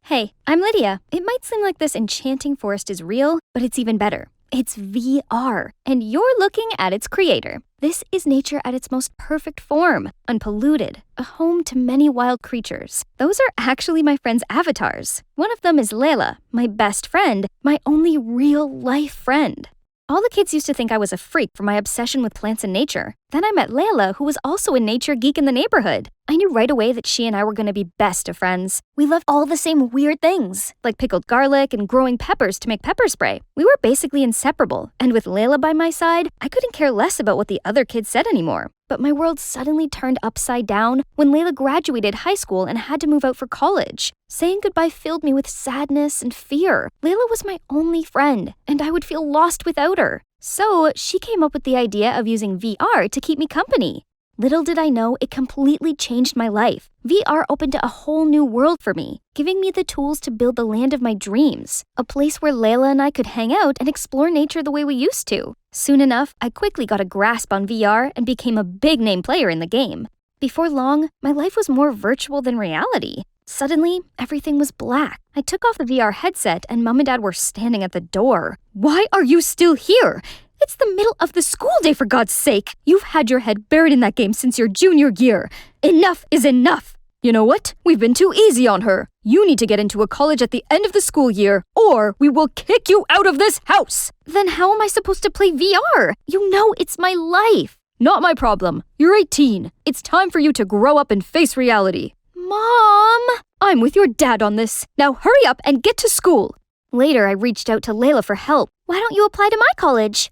Hey, I'm Lydia. It might seem like this enchanting forest is real, but it's even better. It's VR, and you're looking at its creator. This is nature at its most perfect form, unpolluted, a home to many wild creatures. Those are actually my friends' avatars. One of them is Layla, my best friend, my only real-life friend. All the kids used to think I was a freak for my obsession with plants and nature. Then I met Layla, who was also a nature geek in the neighborhood. I knew right away that she and I were going to be best of friends. We loved all the same weird things, like pickled garlic and growing peppers to make pepper spray. We were basically inseparable, and with Layla by my side, I couldn't care less about what the other kids said anymore. But my world suddenly turned upside down when Layla graduated high school and had to move out for college. Saying goodbye filled me with sadness and fear. Layla was my only friend, and I would feel lost without her. So she came up with the idea of using VR to keep me company. Little did I know, it completely changed my life. VR opened a whole new world for me, giving me the tools to build the land of my dreams, a place where Layla and I could hang out and explore nature the way we used to. Soon enough, I quickly got a grasp on VR and became a big-name player in the game. Before long, my life was more virtual than reality. Suddenly, everything was black. I took off the VR headset and Mom and Dad were standing at the door. "Why are you still here? It's the middle of the school day, for God's sake! You've had your head buried in that game since your junior year. Enough is enough! You know what? We've been too easy on her. You need to get into a college at the end of the school year, or we will kick you out of this house!" Then how am I supposed to play VR? You know it's my life. "Not my problem. You're 18. It's time for you to grow up and face reality." Mom! "I'm with your dad on this. Now hurry up and get to school." Later, I reached out to Layla for help. "Why don't you apply to my college?"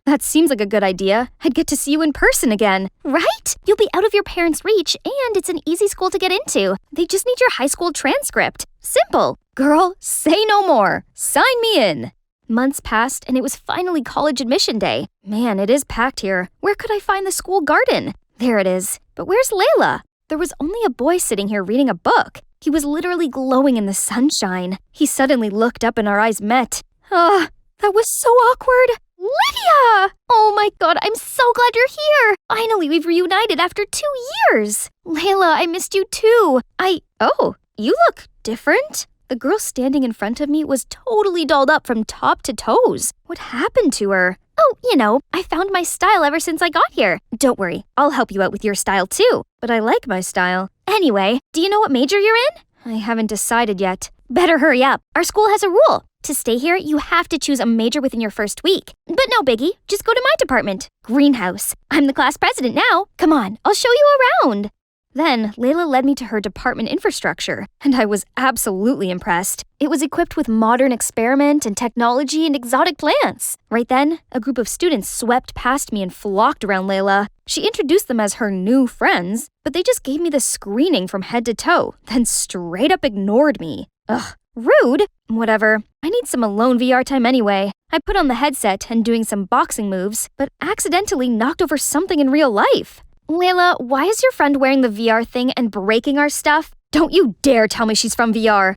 That seems like a good idea. I'd get to see you in person again. Right? You'll be out of your parents' reach, and it's an easy school to get into. They just need your high school transcript. Simple. Girl, say no more. Sign me in. Months passed, and it was finally college admission day. Man, it is packed here. Where could I find the school garden? There it is. But where's Layla? There was only a boy sitting here reading a book. He was literally glowing in the sunshine. He suddenly looked up and our eyes met. That was so awkward. Lydia! Oh my God, I'm so glad you're here. Finally, we've reunited after 2 years. Layla, I missed you too. Oh, you look different. The girl standing in front of me was totally dolled up from top to toes. What happened to her? Oh, I found my style ever since I got here. Don't worry, I'll help you out with your style too. But I like my style. Anyway, do you know what major you're in? I haven't decided yet. Better hurry up. Our school has a rule. To stay here, you have to choose a major within your first week. But no biggie, just go to my department. Greenhouse. I'm the class president now. Come on, I'll show you around. Then, Layla led me to her department infrastructure, and I was absolutely impressed. It was equipped with modern experiment and technology and exotic plants. Right then, a group of students swept past me and flocked around Layla. She introduced them as her new friends, but they just gave me the screening from head to toe, then straight up ignored me. Ugh, rude. Whatever. I need some alone VR time anyway. I put on the headset and doing some boxing moves, but accidentally knocked over something in real life. Layla, why is your friend wearing the VR thing and breaking our stuff? Don't you dare tell me she's from VR.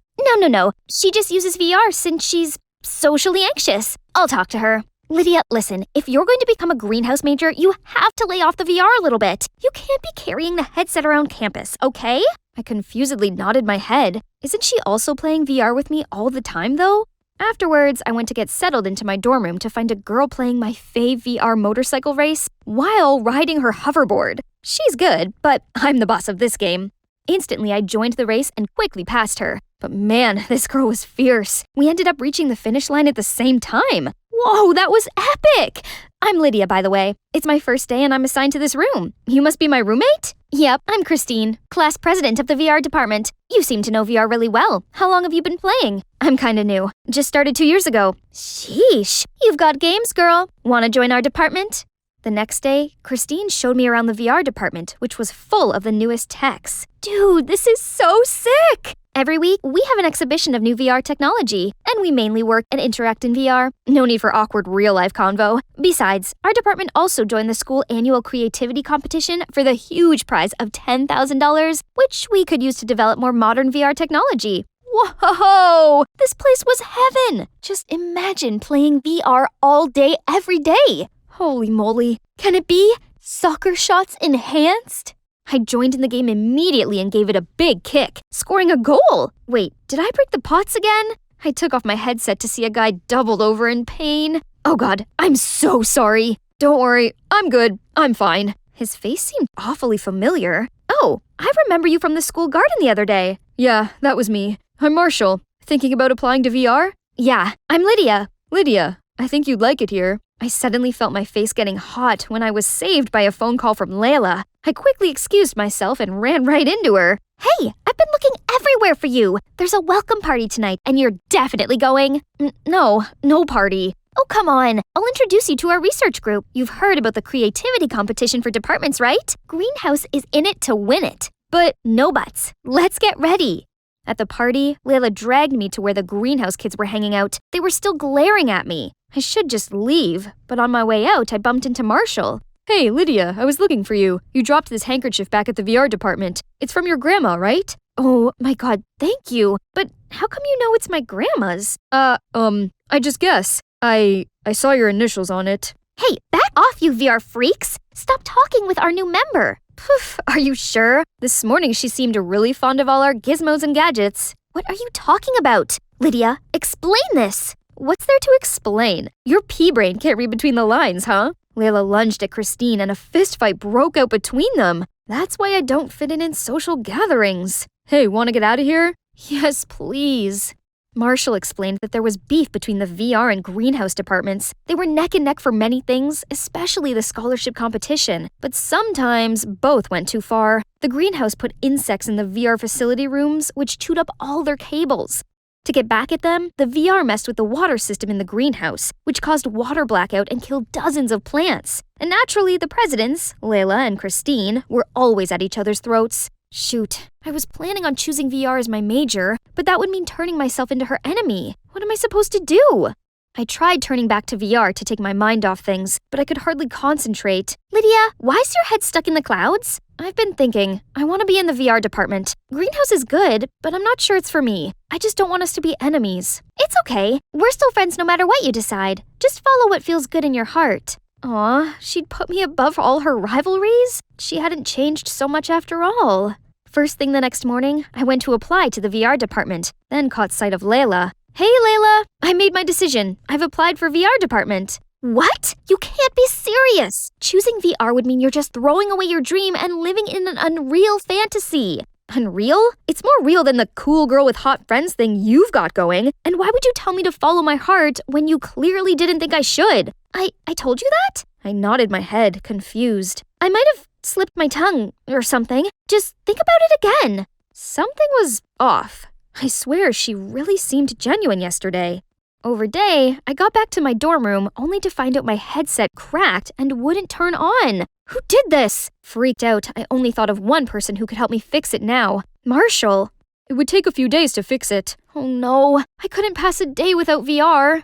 No. She just uses VR since she's socially anxious. I'll talk to her. Lydia, listen, if you're going to become a greenhouse major, you have to lay off the VR a little bit. You can't be carrying the headset around campus, okay? I confusedly nodded my head. Isn't she also playing VR with me all the time, though? Afterwards, I went to get settled into my dorm room to find a girl playing my fave VR motorcycle race while riding her hoverboard. She's good, but I'm the boss of this game. Instantly, I joined the race and quickly passed her. But man, this girl was fierce. We ended up reaching the finish line at the same time. Whoa, that was epic! I'm Lydia, by the way. It's my first day and I'm assigned to this room. You must be my roommate? Yep, I'm Christine, class president of the VR department. You seem to know VR really well. How long have you been playing? I'm kinda new. Just started 2 years ago. Sheesh, you've got games, girl. Wanna join our department? The next day, Christine showed me around the VR department, which was full of the newest techs. Dude, this is so sick! Every week, we have an exhibition of new VR technology, and we mainly work and interact in VR. No need for awkward real-life convo. Besides, our department also joined the school annual creativity competition for the huge prize of $10,000, which we could use to develop more modern VR technology. Whoa! This place was heaven! Just imagine playing VR all day, every day. Holy moly. Can it be? Soccer shots enhanced? I joined in the game immediately and gave it a big kick, scoring a goal. Wait, did I break the pots again? I took off my headset to see a guy doubled over in pain. Oh God, I'm so sorry. Don't worry, I'm good. I'm fine. His face seemed awfully familiar. Oh, I remember you from the school garden the other day. Yeah, that was me. I'm Marshall. Thinking about applying to VR? Yeah, I'm Lydia. Lydia, I think you'd like it here. I suddenly felt my face getting hot when I was saved by a phone call from Layla. I quickly excused myself and ran right into her. Hey, I've been looking everywhere for you. There's a welcome party tonight, and you're definitely going. No party. Oh, come on. I'll introduce you to our research group. You've heard about the creativity competition for departments, right? Greenhouse is in it to win it. But no buts. Let's get ready. At the party, Layla dragged me to where the greenhouse kids were hanging out. They were still glaring at me. I should just leave, but on my way out, I bumped into Marshall. Hey, Lydia, I was looking for you. You dropped this handkerchief back at the VR department. It's from your grandma, right? Oh my God, thank you. But how come you know it's my grandma's? I just guess. I saw your initials on it. Hey, back off, you VR freaks! Stop talking with our new member. Poof, are you sure? This morning she seemed really fond of all our gizmos and gadgets. What are you talking about? Lydia, explain this! What's there to explain? Your pea-brain can't read between the lines, huh? Layla lunged at Christine and a fistfight broke out between them. That's why I don't fit in social gatherings. Hey, wanna get out of here? Yes, please. Marshall explained that there was beef between the VR and greenhouse departments. They were neck and neck for many things, especially the scholarship competition. But sometimes both went too far. The greenhouse put insects in the VR facility rooms, which chewed up all their cables. To get back at them, the VR messed with the water system in the greenhouse, which caused water blackout and killed dozens of plants. And naturally, the presidents, Layla and Christine, were always at each other's throats. Shoot, I was planning on choosing VR as my major, but that would mean turning myself into her enemy. What am I supposed to do? I tried turning back to VR to take my mind off things, but I could hardly concentrate. Lydia, why is your head stuck in the clouds? I've been thinking. I want to be in the VR department. Greenhouse is good, but I'm not sure it's for me. I just don't want us to be enemies. It's okay. We're still friends no matter what you decide. Just follow what feels good in your heart. Aw, she'd put me above all her rivalries? She hadn't changed so much after all. First thing the next morning, I went to apply to the VR department, then caught sight of Layla. Hey, Layla, I made my decision. I've applied for VR department. What? You can't be serious! Choosing VR would mean you're just throwing away your dream and living in an unreal fantasy. Unreal? It's more real than the cool girl with hot friends thing you've got going. And why would you tell me to follow my heart when you clearly didn't think I should? I told you that? I nodded my head, confused. I might have slipped my tongue or something. Just think about it again. Something was off. I swear she really seemed genuine yesterday. Over day, I got back to my dorm room only to find out my headset cracked and wouldn't turn on. Who did this? Freaked out, I only thought of one person who could help me fix it now. Marshall. It would take a few days to fix it. Oh no, I couldn't pass a day without VR.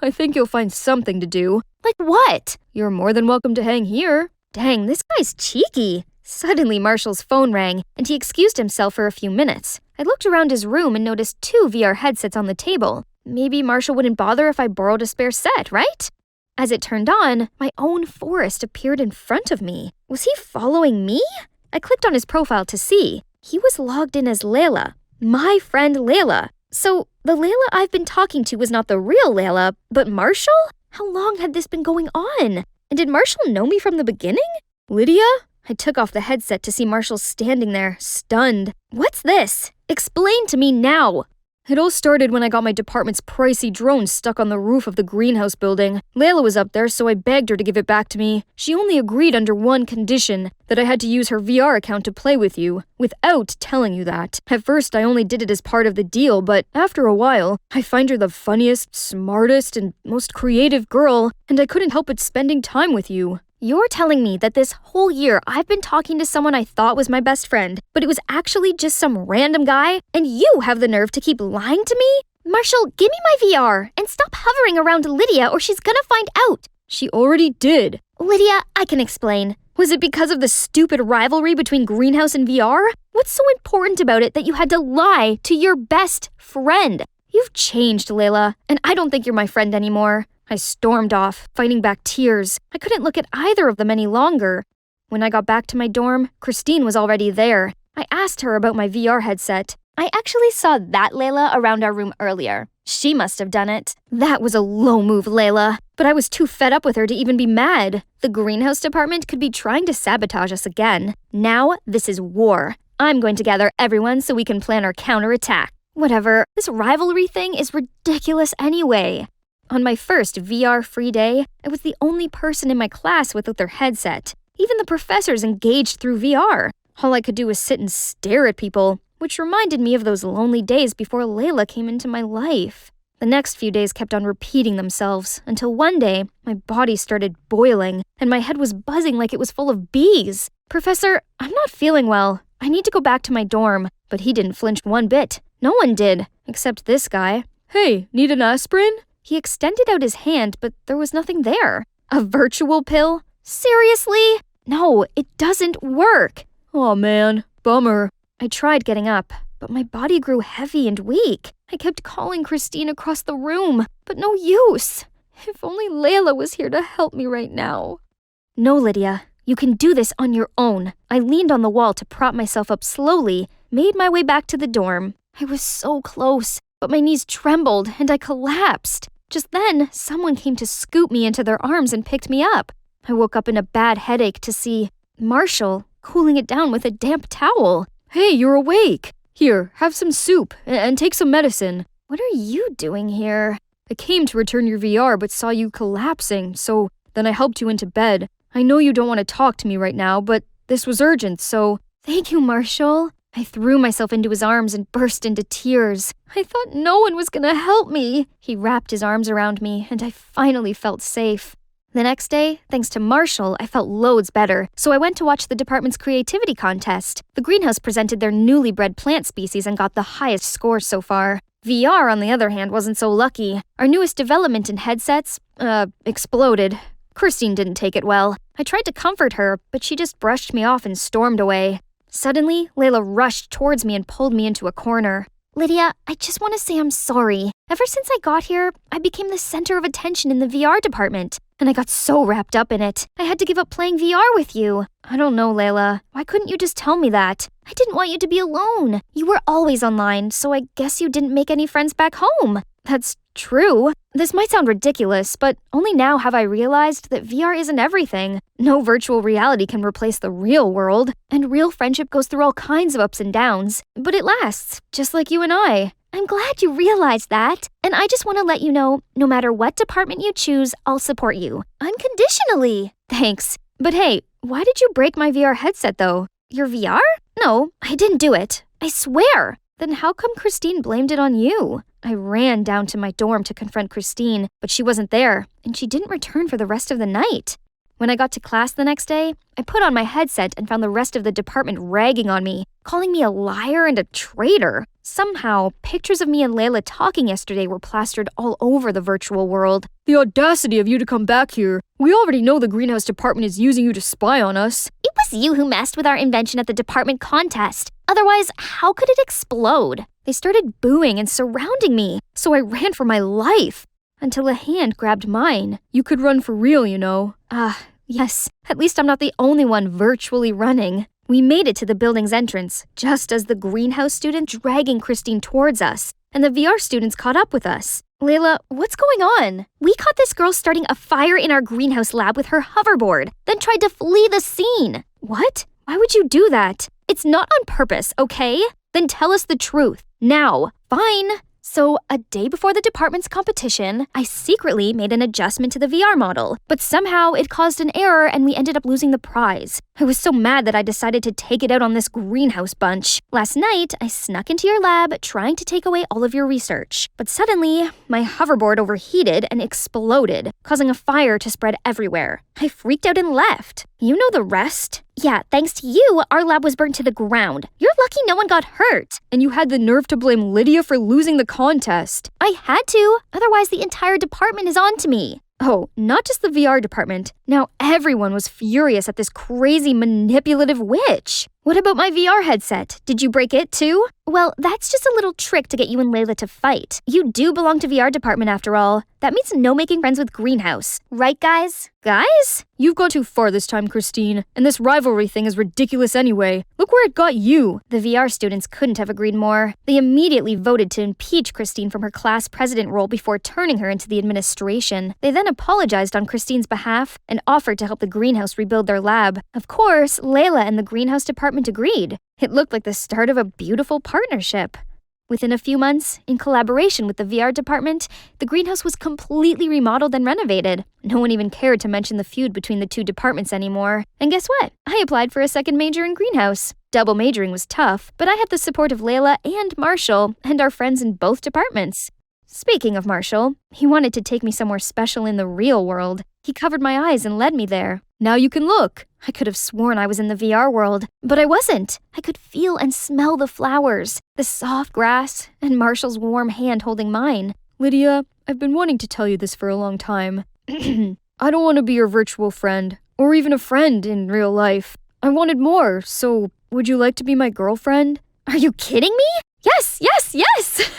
I think you'll find something to do. Like what? You're more than welcome to hang here. Dang, this guy's cheeky. Suddenly, Marshall's phone rang, and he excused himself for a few minutes. I looked around his room and noticed 2 VR headsets on the table. Maybe Marshall wouldn't bother if I borrowed a spare set, right? As it turned on, my own Forrest appeared in front of me. Was he following me? I clicked on his profile to see. He was logged in as Layla, my friend Layla. So, the Layla I've been talking to was not the real Layla, but Marshall? How long had this been going on? And did Marshall know me from the beginning? Lydia? I took off the headset to see Marshall standing there, stunned. What's this? Explain to me now! It all started when I got my department's pricey drone stuck on the roof of the greenhouse building. Layla was up there, so I begged her to give it back to me. She only agreed under one condition, that I had to use her VR account to play with you, without telling you that. At first, I only did it as part of the deal, but after a while, I find her the funniest, smartest, and most creative girl, and I couldn't help but spending time with you. You're telling me that this whole year I've been talking to someone I thought was my best friend, but it was actually just some random guy, and you have the nerve to keep lying to me? Marshall, give me my VR, and stop hovering around Lydia or she's gonna find out. She already did. Lydia, I can explain. Was it because of the stupid rivalry between Greenhouse and VR? What's so important about it that you had to lie to your best friend? You've changed, Layla, and I don't think you're my friend anymore. I stormed off, fighting back tears. I couldn't look at either of them any longer. When I got back to my dorm, Christine was already there. I asked her about my VR headset. I actually saw that Layla around our room earlier. She must have done it. That was a low move, Layla. But I was too fed up with her to even be mad. The greenhouse department could be trying to sabotage us again. Now, this is war. I'm going to gather everyone so we can plan our counterattack. Whatever, this rivalry thing is ridiculous anyway. On my first VR-free day, I was the only person in my class without their headset. Even the professors engaged through VR. All I could do was sit and stare at people, which reminded me of those lonely days before Layla came into my life. The next few days kept on repeating themselves, until one day, my body started boiling, and my head was buzzing like it was full of bees. Professor, I'm not feeling well. I need to go back to my dorm. But he didn't flinch one bit. No one did, except this guy. Hey, need an aspirin? He extended out his hand, but there was nothing there. A virtual pill? Seriously? No, it doesn't work. Aw man, bummer. I tried getting up, but my body grew heavy and weak. I kept calling Christine across the room, but no use. If only Layla was here to help me right now. No, Lydia, you can do this on your own. I leaned on the wall to prop myself up slowly, made my way back to the dorm. I was so close, but my knees trembled and I collapsed. Just then, someone came to scoop me into their arms and picked me up. I woke up in a bad headache to see Marshall cooling it down with a damp towel. Hey, you're awake. Here, have some soup and take some medicine. What are you doing here? I came to return your VR but saw you collapsing, so then I helped you into bed. I know you don't want to talk to me right now, but this was urgent, so... Thank you, Marshall. I threw myself into his arms and burst into tears. I thought no one was gonna help me. He wrapped his arms around me, and I finally felt safe. The next day, thanks to Marshall, I felt loads better, so I went to watch the department's creativity contest. The greenhouse presented their newly bred plant species and got the highest scores so far. VR, on the other hand, wasn't so lucky. Our newest development in headsets, exploded. Christine didn't take it well. I tried to comfort her, but she just brushed me off and stormed away. Suddenly, Layla rushed towards me and pulled me into a corner. Lydia, I just want to say I'm sorry. Ever since I got here, I became the center of attention in the VR department, and I got so wrapped up in it. I had to give up playing VR with you. I don't know, Layla. Why couldn't you just tell me that? I didn't want you to be alone. You were always online, so I guess you didn't make any friends back home. That's true. This might sound ridiculous, but only now have I realized that VR isn't everything. No virtual reality can replace the real world, and real friendship goes through all kinds of ups and downs, but it lasts, just like you and I. I'm glad you realized that, and I just want to let you know, no matter what department you choose, I'll support you. Unconditionally. Thanks. But hey, why did you break my VR headset though? Your VR? No, I didn't do it. I swear. Then how come Christine blamed it on you? I ran down to my dorm to confront Christine, but she wasn't there, and she didn't return for the rest of the night. When I got to class the next day, I put on my headset and found the rest of the department ragging on me, calling me a liar and a traitor. Somehow, pictures of me and Layla talking yesterday were plastered all over the virtual world. The audacity of you to come back here. We already know the greenhouse department is using you to spy on us. It was you who messed with our invention at the department contest. Otherwise, how could it explode? They started booing and surrounding me, so I ran for my life. Until a hand grabbed mine. You could run for real, you know. Yes. At least I'm not the only one virtually running. We made it to the building's entrance, just as the greenhouse student dragging Christine towards us, and the VR students caught up with us. Layla, what's going on? We caught this girl starting a fire in our greenhouse lab with her hoverboard, then tried to flee the scene. What? Why would you do that? It's not on purpose, okay? Then tell us the truth. Now. Fine. So, a day before the department's competition, I secretly made an adjustment to the VR model, but somehow it caused an error and we ended up losing the prize. I was so mad that I decided to take it out on this greenhouse bunch. Last night, I snuck into your lab trying to take away all of your research, but suddenly, my hoverboard overheated and exploded, causing a fire to spread everywhere. I freaked out and left. You know the rest. Yeah, thanks to you, our lab was burnt to the ground. You're lucky no one got hurt. And you had the nerve to blame Lydia for losing the contest. I had to, otherwise the entire department is on to me. Oh, not just the VR department. Now everyone was furious at this crazy manipulative witch. What about my VR headset? Did you break it too? Well, that's just a little trick to get you and Layla to fight. You do belong to VR department after all. That means no making friends with Greenhouse. Right, guys? Guys? You've gone too far this time, Christine. And this rivalry thing is ridiculous anyway. Look where it got you. The VR students couldn't have agreed more. They immediately voted to impeach Christine from her class president role before turning her into the administration. They then apologized on Christine's behalf and offered to help the Greenhouse rebuild their lab. Of course, Layla and the Greenhouse department agreed. It looked like the start of a beautiful partnership. Within a few months, in collaboration with the VR department, the Greenhouse was completely remodeled and renovated. No one even cared to mention the feud between the two departments anymore. And guess what? I applied for a second major in Greenhouse. Double majoring was tough, but I had the support of Layla and Marshall, and our friends in both departments. Speaking of Marshall, he wanted to take me somewhere special in the real world. He covered my eyes and led me there. Now you can look. I could have sworn I was in the VR world, but I wasn't. I could feel and smell the flowers, the soft grass, and Marshall's warm hand holding mine. Lydia, I've been wanting to tell you this for a long time. I don't want to be your virtual friend, or even a friend in real life. I wanted more, so would you like to be my girlfriend? Are you kidding me? Yes, yes, yes!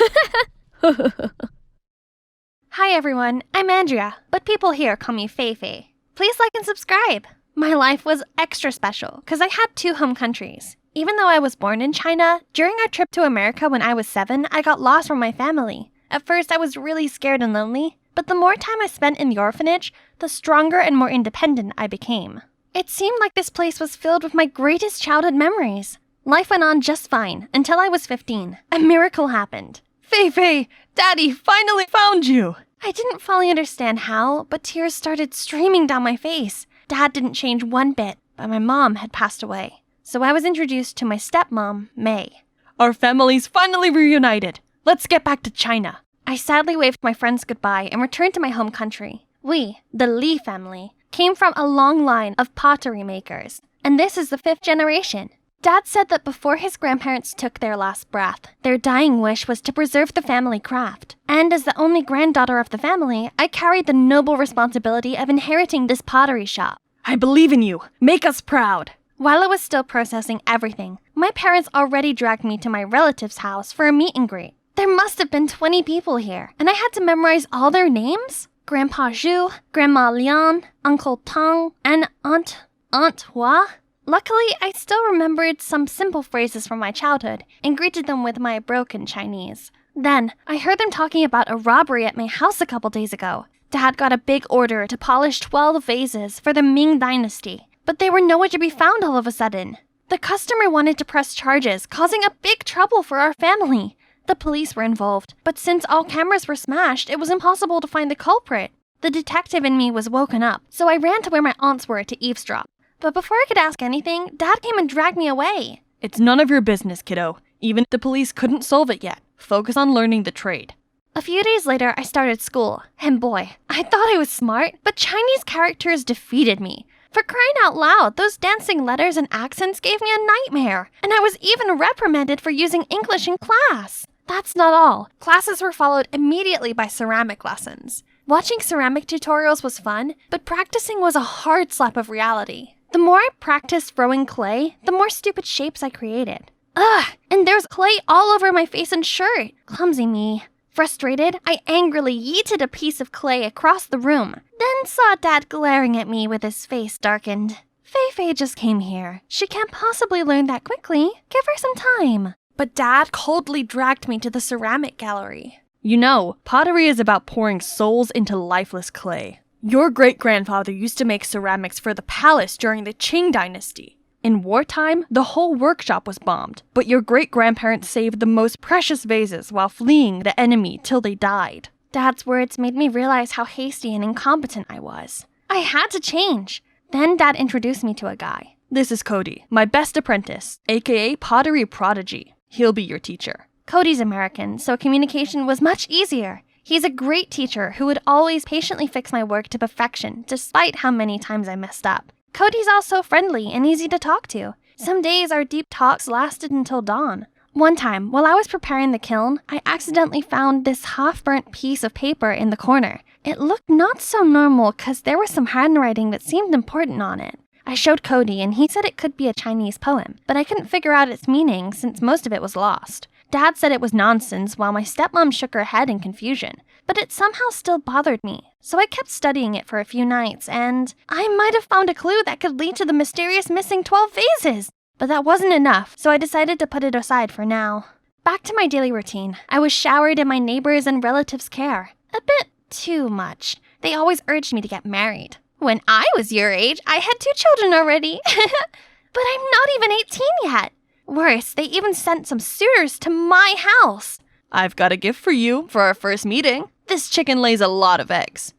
Hi everyone, I'm Andrea, but people here call me Feifei. Please like and subscribe. My life was extra special because I had 2 home countries. Even though I was born in China, during our trip to America when I was 7, I got lost from my family. At first, I was really scared and lonely, but the more time I spent in the orphanage, the stronger and more independent I became. It seemed like this place was filled with my greatest childhood memories. Life went on just fine until I was 15. A miracle happened. Feifei, Daddy finally found you! I didn't fully understand how, but tears started streaming down my face. Dad didn't change one bit, but my mom had passed away. So I was introduced to my stepmom, May. Our families finally reunited. Let's get back to China. I sadly waved my friends goodbye and returned to my home country. We, the Li family, came from a long line of pottery makers, and this is the 5th generation. Dad said that before his grandparents took their last breath, their dying wish was to preserve the family craft. And as the only granddaughter of the family, I carried the noble responsibility of inheriting this pottery shop. I believe in you. Make us proud. While I was still processing everything, my parents already dragged me to my relative's house for a meet and greet. There must have been 20 people here, and I had to memorize all their names? Grandpa Zhu, Grandma Lian, Uncle Tang, and Aunt Hua? Luckily, I still remembered some simple phrases from my childhood and greeted them with my broken Chinese. Then, I heard them talking about a robbery at my house a couple days ago. Dad got a big order to polish 12 vases for the Ming Dynasty, but they were nowhere to be found all of a sudden. The customer wanted to press charges, causing a big trouble for our family. The police were involved, but since all cameras were smashed, it was impossible to find the culprit. The detective in me was woken up, so I ran to where my aunts were to eavesdrop. But before I could ask anything, Dad came and dragged me away. It's none of your business, kiddo. Even if the police couldn't solve it yet. Focus on learning the trade. A few days later, I started school. And boy, I thought I was smart, but Chinese characters defeated me. For crying out loud, those dancing letters and accents gave me a nightmare. And I was even reprimanded for using English in class. That's not all. Classes were followed immediately by ceramic lessons. Watching ceramic tutorials was fun, but practicing was a hard slap of reality. The more I practiced throwing clay, the more stupid shapes I created. Ugh, and there was clay all over my face and shirt. Clumsy me. Frustrated, I angrily yeeted a piece of clay across the room, then saw Dad glaring at me with his face darkened. Feifei just came here. She can't possibly learn that quickly. Give her some time. But Dad coldly dragged me to the ceramic gallery. You know, pottery is about pouring souls into lifeless clay. Your great-grandfather used to make ceramics for the palace during the Qing dynasty. In wartime, the whole workshop was bombed, but your great-grandparents saved the most precious vases while fleeing the enemy till they died. Dad's words made me realize how hasty and incompetent I was. I had to change. Then Dad introduced me to a guy. This is Cody, my best apprentice, aka Pottery Prodigy. He'll be your teacher. Cody's American, so communication was much easier. He's a great teacher who would always patiently fix my work to perfection, despite how many times I messed up. Cody's also friendly and easy to talk to. Some days our deep talks lasted until dawn. One time, while I was preparing the kiln, I accidentally found this half-burnt piece of paper in the corner. It looked not so normal because there was some handwriting that seemed important on it. I showed Cody and he said it could be a Chinese poem, but I couldn't figure out its meaning since most of it was lost. Dad said it was nonsense while my stepmom shook her head in confusion, but it somehow still bothered me, so I kept studying it for a few nights, and I might have found a clue that could lead to the mysterious missing 12 vases! But that wasn't enough, so I decided to put it aside for now. Back to my daily routine. I was showered in my neighbors' and relatives' care. A bit too much. They always urged me to get married. When I was your age, I had 2 children already. But I'm not even 18 yet. Worse, they even sent some suitors to my house. I've got a gift for you for our first meeting. This chicken lays a lot of eggs.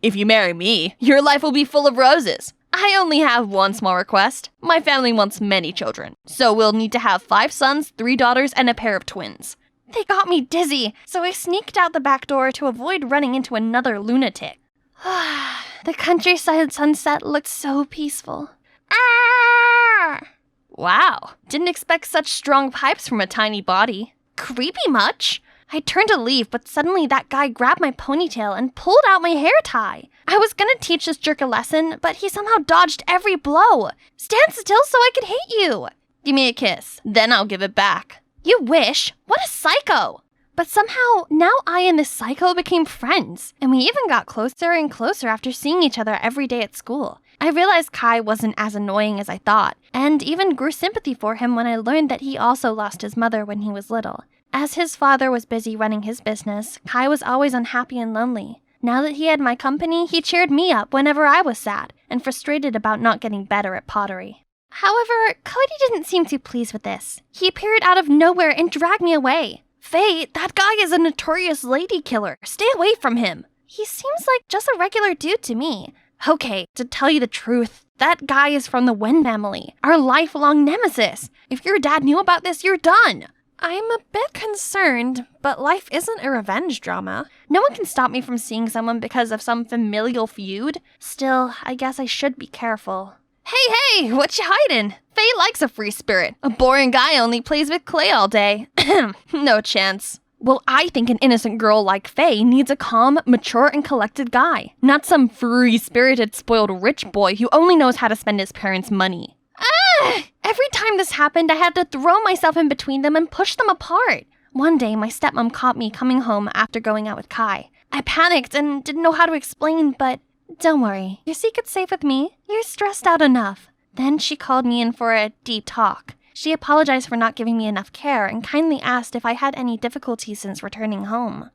If you marry me, your life will be full of roses. I only have one small request. My family wants many children, so we'll need to have 5 sons, 3 daughters, and a pair of twins. They got me dizzy, so I sneaked out the back door to avoid running into another lunatic. The countryside sunset looked so peaceful. Wow, didn't expect such strong pipes from a tiny body. Creepy much? I turned to leave, but suddenly that guy grabbed my ponytail and pulled out my hair tie. I was gonna teach this jerk a lesson, but he somehow dodged every blow. Stand still so I could hit you. Give me a kiss, then I'll give it back. You wish? What a psycho! But somehow, now I and this psycho became friends, and we even got closer and closer after seeing each other every day at school. I realized Kai wasn't as annoying as I thought, and even grew sympathy for him when I learned that he also lost his mother when he was little. As his father was busy running his business, Kai was always unhappy and lonely. Now that he had my company, he cheered me up whenever I was sad, and frustrated about not getting better at pottery. However, Cody didn't seem too pleased with this. He appeared out of nowhere and dragged me away. Faye, that guy is a notorious lady killer. Stay away from him. He seems like just a regular dude to me. Okay, to tell you the truth, that guy is from the Wen family, our lifelong nemesis. If your dad knew about this, you're done. I'm a bit concerned, but life isn't a revenge drama. No one can stop me from seeing someone because of some familial feud. Still, I guess I should be careful. Hey, what you hiding? Faye likes a free spirit. A boring guy only plays with clay all day. No chance. Well, I think an innocent girl like Faye needs a calm, mature, and collected guy, not some free-spirited, spoiled rich boy who only knows how to spend his parents' money. Every time this happened, I had to throw myself in between them and push them apart. One day, my stepmom caught me coming home after going out with Kai. I panicked and didn't know how to explain, but don't worry, your secret's safe with me. You're stressed out enough. Then she called me in for a deep talk. She apologized for not giving me enough care and kindly asked if I had any difficulties since returning home.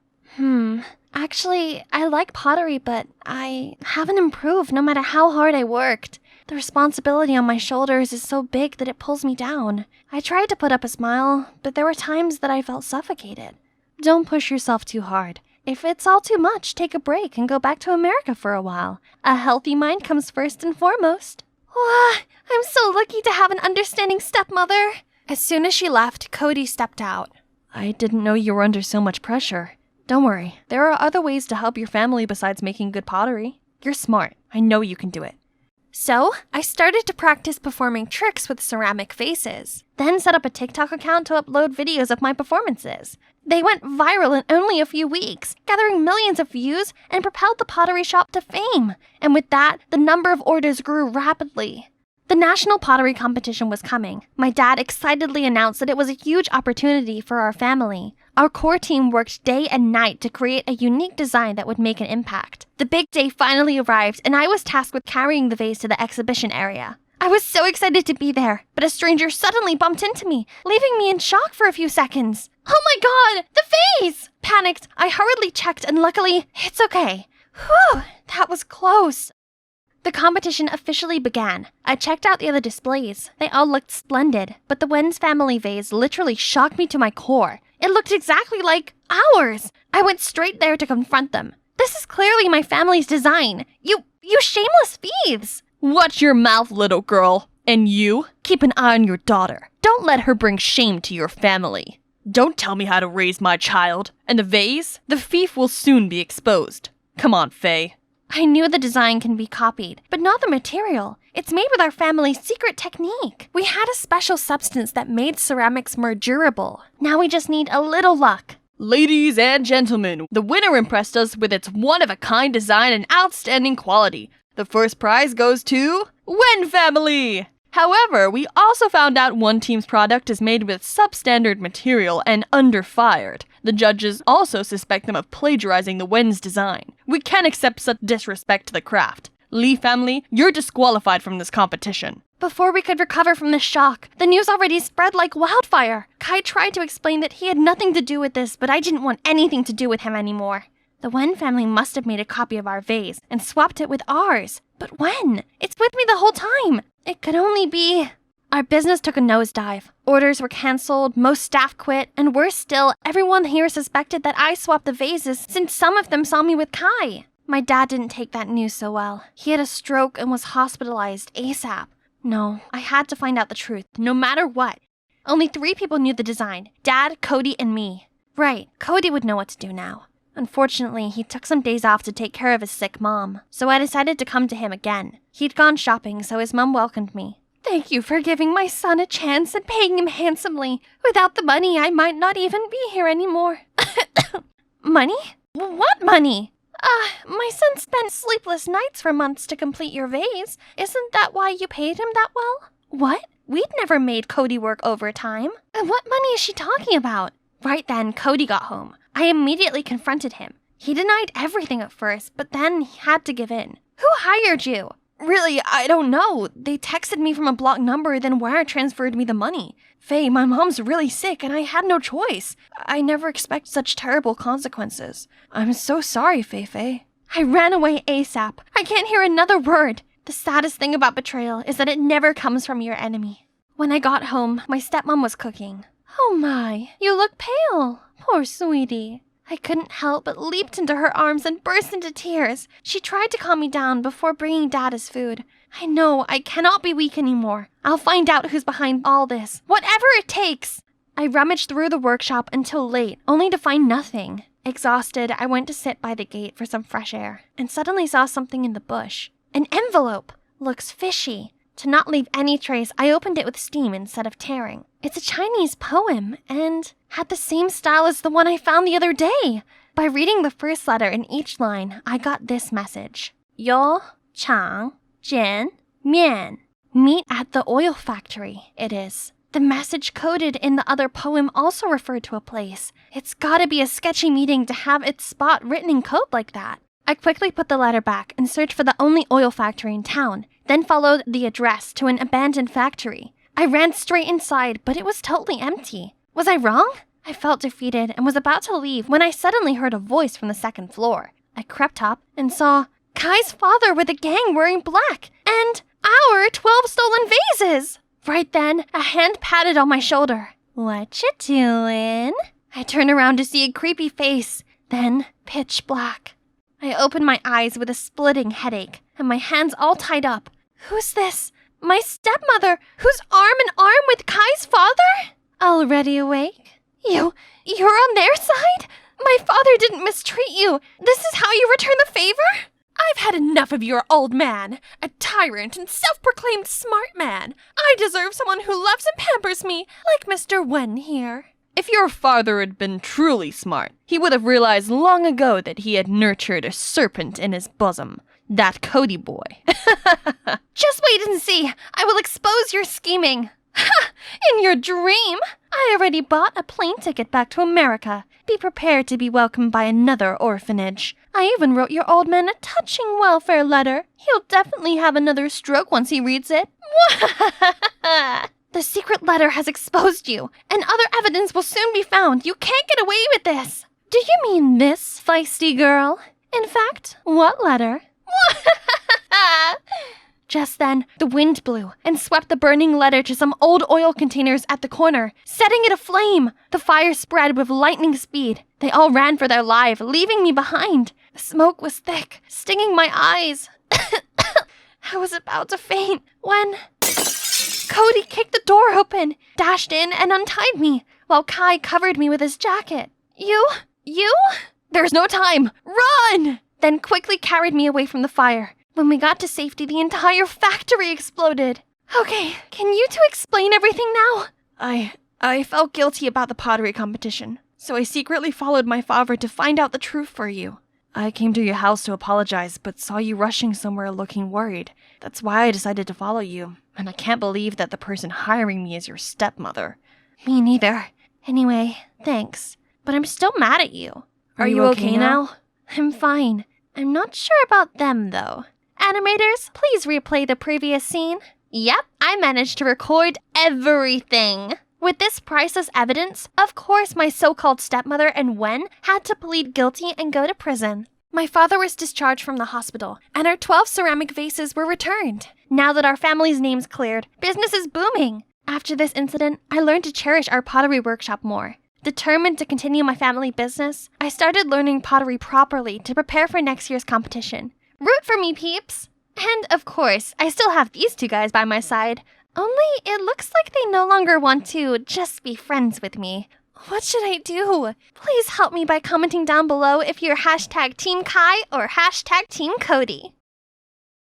Actually, I like pottery, but I haven't improved no matter how hard I worked. The responsibility on my shoulders is so big that it pulls me down. I tried to put up a smile, but there were times that I felt suffocated. Don't push yourself too hard. If it's all too much, take a break and go back to America for a while. A healthy mind comes first and foremost. I'm so lucky to have an understanding stepmother. As soon as she left, Cody stepped out. I didn't know you were under so much pressure. Don't worry, there are other ways to help your family besides making good pottery. You're smart. I know you can do it. So, I started to practice performing tricks with ceramic vases, then set up a TikTok account to upload videos of my performances. They went viral in only a few weeks, gathering millions of views and propelled the pottery shop to fame. And with that, the number of orders grew rapidly. The national pottery competition was coming. My dad excitedly announced that it was a huge opportunity for our family. Our core team worked day and night to create a unique design that would make an impact. The big day finally arrived, and I was tasked with carrying the vase to the exhibition area. I was so excited to be there, but a stranger suddenly bumped into me, leaving me in shock for a few seconds. Oh my god, the vase! Panicked, I hurriedly checked, and luckily, it's okay. Whew, that was close. The competition officially began. I checked out the other displays. They all looked splendid, but the Wen's family vase literally shocked me to my core. It looked exactly like ours. I went straight there to confront them. This is clearly my family's design. You shameless thieves! Watch your mouth, little girl. And you, keep an eye on your daughter. Don't let her bring shame to your family. Don't tell me how to raise my child. And the vase? The thief will soon be exposed. Come on, Faye. I knew the design can be copied, but not the material. It's made with our family's secret technique. We had a special substance that made ceramics more durable. Now we just need a little luck. Ladies and gentlemen, the winner impressed us with its one-of-a-kind design and outstanding quality. The first prize goes to Wen family! However, we also found out one team's product is made with substandard material and underfired. The judges also suspect them of plagiarizing the Wen's design. We can't accept such disrespect to the craft. Lee family, you're disqualified from this competition. Before we could recover from the shock, the news already spread like wildfire. Kai tried to explain that he had nothing to do with this, but I didn't want anything to do with him anymore. The Wen family must have made a copy of our vase and swapped it with ours. But when? It's with me the whole time. It could only be... Our business took a nosedive. Orders were cancelled, most staff quit, and worse still, everyone here suspected that I swapped the vases since some of them saw me with Kai. My dad didn't take that news so well. He had a stroke and was hospitalized ASAP. No, I had to find out the truth, no matter what. Only 3 people knew the design. Dad, Cody, and me. Right, Cody would know what to do now. Unfortunately, he took some days off to take care of his sick mom, so I decided to come to him again. He'd gone shopping, so his mom welcomed me. Thank you for giving my son a chance and paying him handsomely. Without the money, I might not even be here anymore. Money? What money? My son spent sleepless nights for months to complete your vase. Isn't that why you paid him that well? What? We'd never made Cody work overtime. What money is she talking about? Right then, Cody got home. I immediately confronted him. He denied everything at first, but then he had to give in. Who hired you? Really, I don't know. They texted me from a blocked number, then wire transferred me the money. Faye, my mom's really sick and I had no choice. I never expect such terrible consequences. I'm so sorry, Faye. I ran away ASAP. I can't hear another word. The saddest thing about betrayal is that it never comes from your enemy. When I got home, my stepmom was cooking. Oh my, you look pale. Poor sweetie. I couldn't help but leaped into her arms and burst into tears. She tried to calm me down before bringing Dad his food. I know I cannot be weak anymore. I'll find out who's behind all this, whatever it takes. I rummaged through the workshop until late, only to find nothing. Exhausted, I went to sit by the gate for some fresh air, and suddenly saw something in the bush. An envelope. Looks fishy. To not leave any trace, I opened it with steam instead of tearing. It's a Chinese poem, and had the same style as the one I found the other day. By reading the first letter in each line, I got this message. Yo, Chang, Jian, Mian. Meet at the oil factory, it is. The message coded in the other poem also referred to a place. It's gotta be a sketchy meeting to have its spot written in code like that. I quickly put the letter back and searched for the only oil factory in town, then followed the address to an abandoned factory. I ran straight inside, but it was totally empty. Was I wrong? I felt defeated and was about to leave when I suddenly heard a voice from the second floor. I crept up and saw Kai's father with a gang wearing black, and our 12 stolen vases! Right then, a hand patted on my shoulder. What you doing? I turned around to see a creepy face, then pitch black. I opened my eyes with a splitting headache, and my hands all tied up. Who's this? My stepmother, who's arm in arm with Kai's father? Already awake? You're on their side? My father didn't mistreat you. This is how you return the favor? I've had enough of your old man, a tyrant and self-proclaimed smart man. I deserve someone who loves and pampers me, like Mr. Wen here. If your father had been truly smart, he would have realized long ago that he had nurtured a serpent in his bosom. That Cody boy. Just wait and see. I will expose your scheming. Ha! In your dream? I already bought a plane ticket back to America. Be prepared to be welcomed by another orphanage. I even wrote your old man a touching welfare letter. He'll definitely have another stroke once he reads it. The secret letter has exposed you, and other evidence will soon be found. You can't get away with this. Do you mean this, feisty girl? In fact, what letter? Just then, the wind blew and swept the burning letter to some old oil containers at the corner, setting it aflame. The fire spread with lightning speed. They all ran for their life, leaving me behind. The smoke was thick, stinging my eyes. I was about to faint when Cody kicked the door open, dashed in, and untied me, while Kai covered me with his jacket. You? There's no time! Run! Then quickly carried me away from the fire. When we got to safety, the entire factory exploded. Okay, can you two explain everything now? I felt guilty about the pottery competition, so I secretly followed my father to find out the truth for you. I came to your house to apologize, but saw you rushing somewhere looking worried. That's why I decided to follow you, and I can't believe that the person hiring me is your stepmother. Me neither. Anyway, thanks. But I'm still mad at you. Are you okay now? I'm fine. I'm not sure about them, though. Animators, please replay the previous scene. Yep, I managed to record everything. With this priceless evidence, of course my so-called stepmother and Wen had to plead guilty and go to prison. My father was discharged from the hospital, and our 12 ceramic vases were returned. Now that our family's name's cleared, business is booming. After this incident, I learned to cherish our pottery workshop more. Determined to continue my family business, I started learning pottery properly to prepare for next year's competition. Root for me, peeps! And of course, I still have these two guys by my side. Only it looks like they no longer want to just be friends with me. What should I do? Please help me by commenting down below if you're hashtag Team Kai or hashtag Team Cody.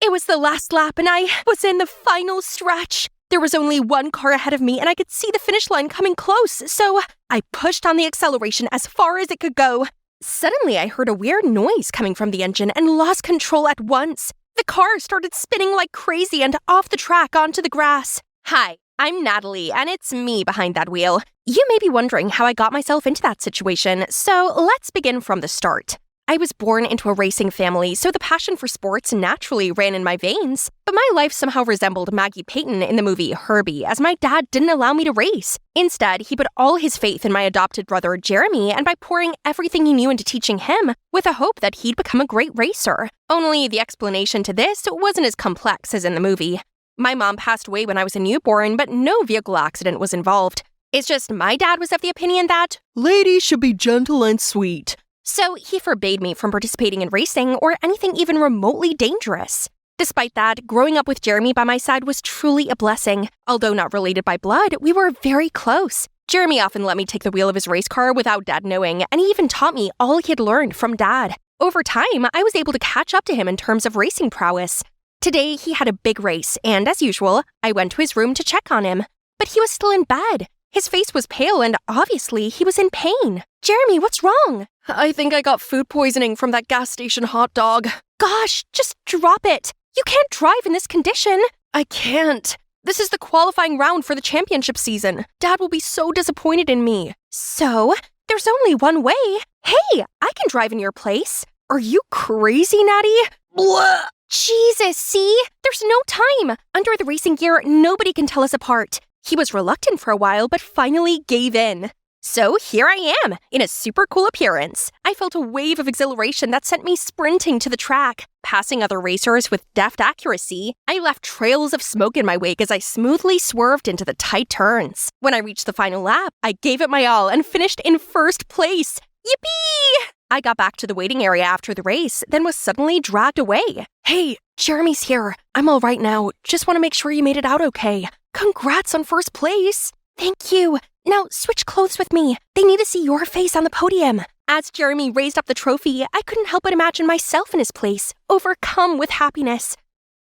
It was the last lap and I was in the final stretch. There was only one car ahead of me and I could see the finish line coming close, so I pushed on the acceleration as far as it could go. Suddenly, I heard a weird noise coming from the engine and lost control at once. The car started spinning like crazy and off the track onto the grass. Hi, I'm Natalie, and it's me behind that wheel. You may be wondering how I got myself into that situation, so let's begin from the start. I was born into a racing family, so the passion for sports naturally ran in my veins. But my life somehow resembled Maggie Payton in the movie Herbie, as my dad didn't allow me to race. Instead, he put all his faith in my adopted brother Jeremy, and by pouring everything he knew into teaching him, with a hope that he'd become a great racer. Only the explanation to this wasn't as complex as in the movie. My mom passed away when I was a newborn, but no vehicle accident was involved. It's just my dad was of the opinion that ladies should be gentle and sweet. So he forbade me from participating in racing or anything even remotely dangerous. Despite that, growing up with Jeremy by my side was truly a blessing. Although not related by blood, we were very close. Jeremy often let me take the wheel of his race car without Dad knowing, and he even taught me all he had learned from Dad. Over time, I was able to catch up to him in terms of racing prowess. Today, he had a big race, and as usual, I went to his room to check on him. But he was still in bed. His face was pale and obviously he was in pain. Jeremy, what's wrong? I think I got food poisoning from that gas station hot dog. Gosh, just drop it. You can't drive in this condition. I can't. This is the qualifying round for the championship season. Dad will be so disappointed in me. So, there's only one way. Hey, I can drive in your place. Are you crazy, Natty? Blah. Jesus, see? There's no time. Under the racing gear, nobody can tell us apart. He was reluctant for a while, but finally gave in. So here I am, in a super cool appearance. I felt a wave of exhilaration that sent me sprinting to the track. Passing other racers with deft accuracy, I left trails of smoke in my wake as I smoothly swerved into the tight turns. When I reached the final lap, I gave it my all and finished in first place. Yippee! I got back to the waiting area after the race, then was suddenly dragged away. Hey, Jeremy's here. I'm all right now. Just want to make sure you made it out okay. Congrats on first place. Thank you. Now switch clothes with me. They need to see your face on the podium. As Jeremy raised up the trophy, I couldn't help but imagine myself in his place, overcome with happiness.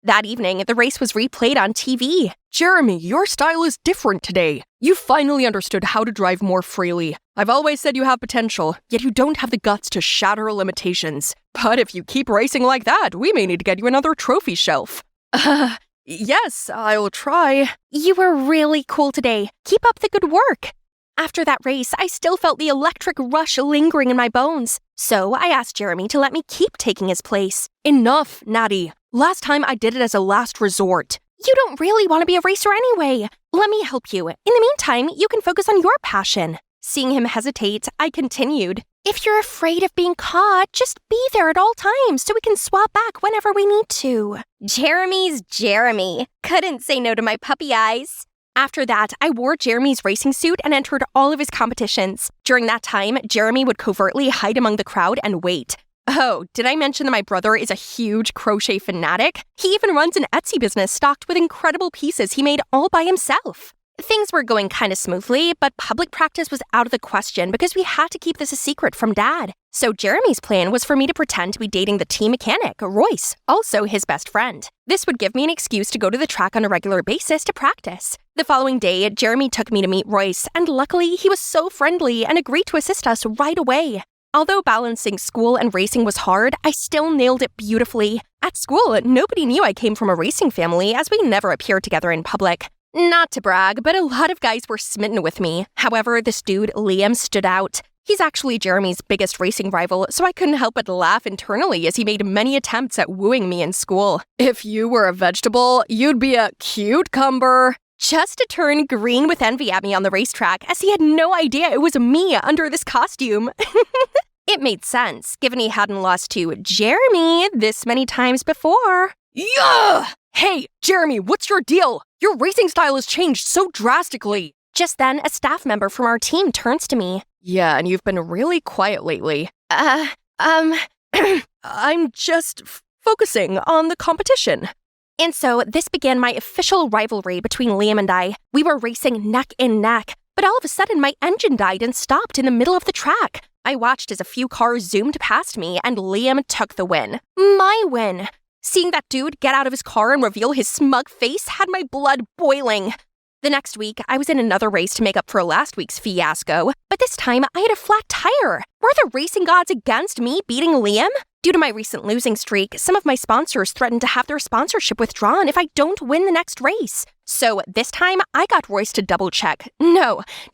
That evening, the race was replayed on TV. Jeremy, your style is different today. You finally understood how to drive more freely. I've always said you have potential, yet you don't have the guts to shatter limitations. But if you keep racing like that, we may need to get you another trophy shelf. Yes, I'll try. You were really cool today. Keep up the good work. After that race, I still felt the electric rush lingering in my bones. So I asked Jeremy to let me keep taking his place. Enough, Natty. Last time I did it as a last resort. You don't really want to be a racer anyway. Let me help you. In the meantime, you can focus on your passion. Seeing him hesitate, I continued. If you're afraid of being caught, just be there at all times so we can swap back whenever we need to. Jeremy's Jeremy. Couldn't say no to my puppy eyes. After that, I wore Jeremy's racing suit and entered all of his competitions. During that time, Jeremy would covertly hide among the crowd and wait. Oh, did I mention that my brother is a huge crochet fanatic? He even runs an Etsy business stocked with incredible pieces he made all by himself. Things were going kind of smoothly, but public practice was out of the question because we had to keep this a secret from Dad. So Jeremy's plan was for me to pretend to be dating the team mechanic, Royce, also his best friend. This would give me an excuse to go to the track on a regular basis to practice. The following day, Jeremy took me to meet Royce, and luckily he was so friendly and agreed to assist us right away. Although balancing school and racing was hard, I still nailed it beautifully. At school, nobody knew I came from a racing family as we never appeared together in public. Not to brag, but a lot of guys were smitten with me. However, this dude, Liam, stood out. He's actually Jeremy's biggest racing rival, so I couldn't help but laugh internally as he made many attempts at wooing me in school. If you were a vegetable, you'd be a cucumber. Just to turn green with envy at me on the racetrack, as he had no idea it was me under this costume. It made sense, given he hadn't lost to Jeremy this many times before. Yeah! Hey, Jeremy, what's your deal? Your racing style has changed so drastically. Just then, a staff member from our team turns to me. Yeah, and you've been really quiet lately. I'm just focusing on the competition. And so this began my official rivalry between Liam and I. We were racing neck and neck, but all of a sudden my engine died and stopped in the middle of the track. I watched as a few cars zoomed past me and Liam took the win. My win. Seeing that dude get out of his car and reveal his smug face had my blood boiling. The next week, I was in another race to make up for last week's fiasco, but this time I had a flat tire. Were the racing gods against me beating Liam? Due to my recent losing streak, some of my sponsors threatened to have their sponsorship withdrawn if I don't win the next race. So this time, I got Royce to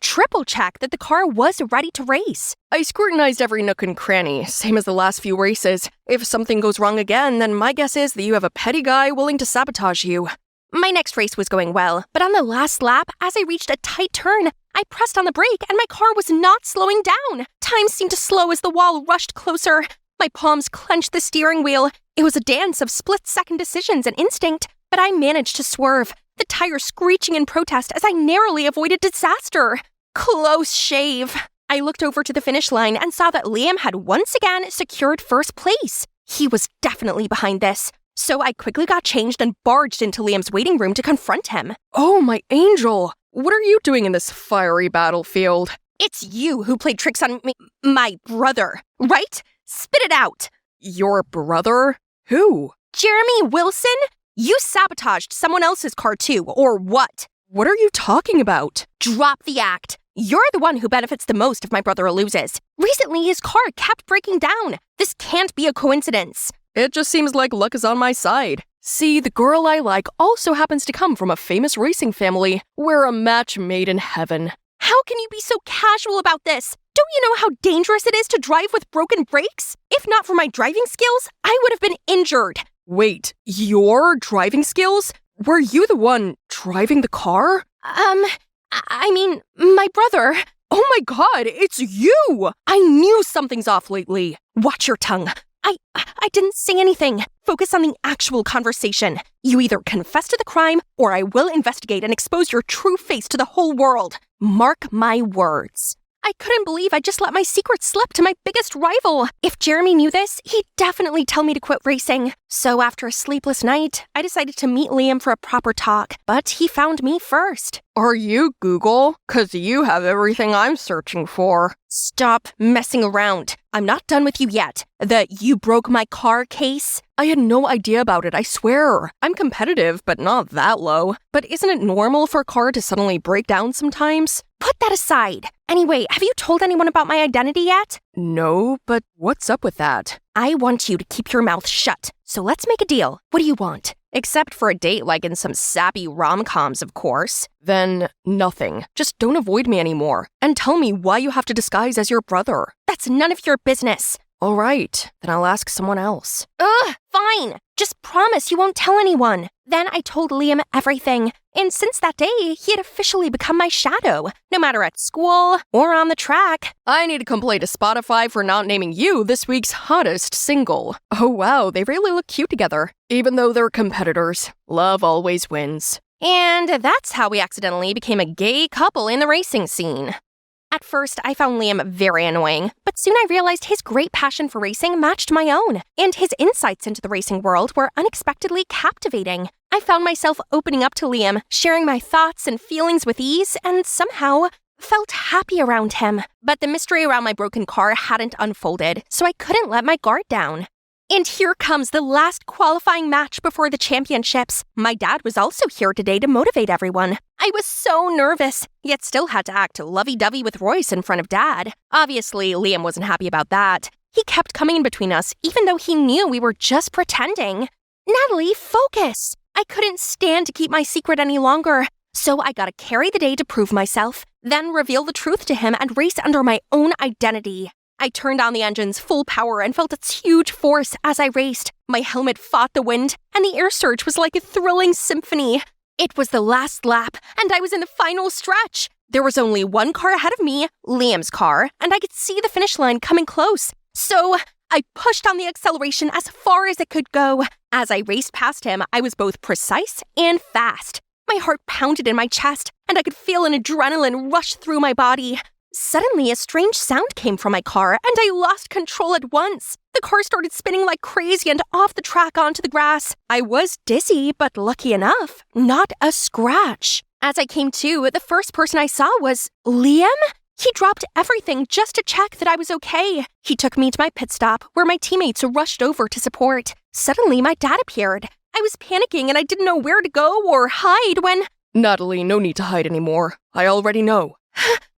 triple check that the car was ready to race. I scrutinized every nook and cranny, same as the last few races. If something goes wrong again, then my guess is that you have a petty guy willing to sabotage you. My next race was going well, but on the last lap, as I reached a tight turn, I pressed on the brake and my car was not slowing down. Time seemed to slow as the wall rushed closer. My palms clenched the steering wheel. It was a dance of split-second decisions and instinct, but I managed to swerve, the tire screeching in protest as I narrowly avoided disaster. Close shave. I looked over to the finish line and saw that Liam had once again secured first place. He was definitely behind this. So I quickly got changed and barged into Liam's waiting room to confront him. Oh, my angel! What are you doing in this fiery battlefield? It's you who played tricks on my brother, right? Spit it out! Your brother? Who? Jeremy Wilson? You sabotaged someone else's car too, or what? What are you talking about? Drop the act. You're the one who benefits the most if my brother loses. Recently, his car kept breaking down. This can't be a coincidence. It just seems like luck is on my side. See, the girl I like also happens to come from a famous racing family. We're a match made in heaven. How can you be so casual about this? Don't you know how dangerous it is to drive with broken brakes? If not for my driving skills, I would have been injured. Wait, your driving skills? Were you the one driving the car? I mean, my brother. Oh my god, it's you! I knew something's off lately. Watch your tongue. I didn't say anything. Focus on the actual conversation. You either confess to the crime, or I will investigate and expose your true face to the whole world. Mark my words. I couldn't believe I just let my secret slip to my biggest rival. If Jeremy knew this, he'd definitely tell me to quit racing. So after a sleepless night, I decided to meet Liam for a proper talk, but he found me first. Are you Google? 'Cause you have everything I'm searching for. Stop messing around. I'm not done with you yet. The you broke my car case? I had no idea about it, I swear. I'm competitive, but not that low. But isn't it normal for a car to suddenly break down sometimes? Put that aside. Anyway, have you told anyone about my identity yet? No, but what's up with that? I want you to keep your mouth shut. So let's make a deal. What do you want? Except for a date like in some sappy rom-coms, of course. Then nothing. Just don't avoid me anymore. And tell me why you have to disguise as your brother. That's none of your business. All right, then I'll ask someone else. Fine. Just promise you won't tell anyone. Then I told Liam everything. And since that day, he had officially become my shadow, no matter at school or on the track. I need to complain to Spotify for not naming you this week's hottest single. Oh wow, they really look cute together. Even though they're competitors, love always wins. And that's how we accidentally became a gay couple in the racing scene. At first, I found Liam very annoying, but soon I realized his great passion for racing matched my own, and his insights into the racing world were unexpectedly captivating. I found myself opening up to Liam, sharing my thoughts and feelings with ease, and somehow felt happy around him. But the mystery around my broken car hadn't unfolded, so I couldn't let my guard down. And here comes the last qualifying match before the championships. My dad was also here today to motivate everyone. I was so nervous, yet still had to act lovey-dovey with Royce in front of Dad. Obviously, Liam wasn't happy about that. He kept coming in between us, even though he knew we were just pretending. Natalie, focus! I couldn't stand to keep my secret any longer, so I gotta carry the day to prove myself, then reveal the truth to him and race under my own identity. I turned on the engines full power and felt its huge force as I raced. My helmet fought the wind, and the air surge was like a thrilling symphony. It was the last lap, and I was in the final stretch. There was only one car ahead of me, Liam's car, and I could see the finish line coming close. So I pushed on the acceleration as far as it could go. As I raced past him, I was both precise and fast. My heart pounded in my chest, and I could feel an adrenaline rush through my body. Suddenly, a strange sound came from my car, and I lost control at once. The car started spinning like crazy and off the track onto the grass. I was dizzy, but lucky enough, not a scratch. As I came to, the first person I saw was Liam? He dropped everything just to check that I was okay. He took me to my pit stop, where my teammates rushed over to support. Suddenly, my dad appeared. I was panicking, and I didn't know where to go or hide when... Natalie, no need to hide anymore. I already know.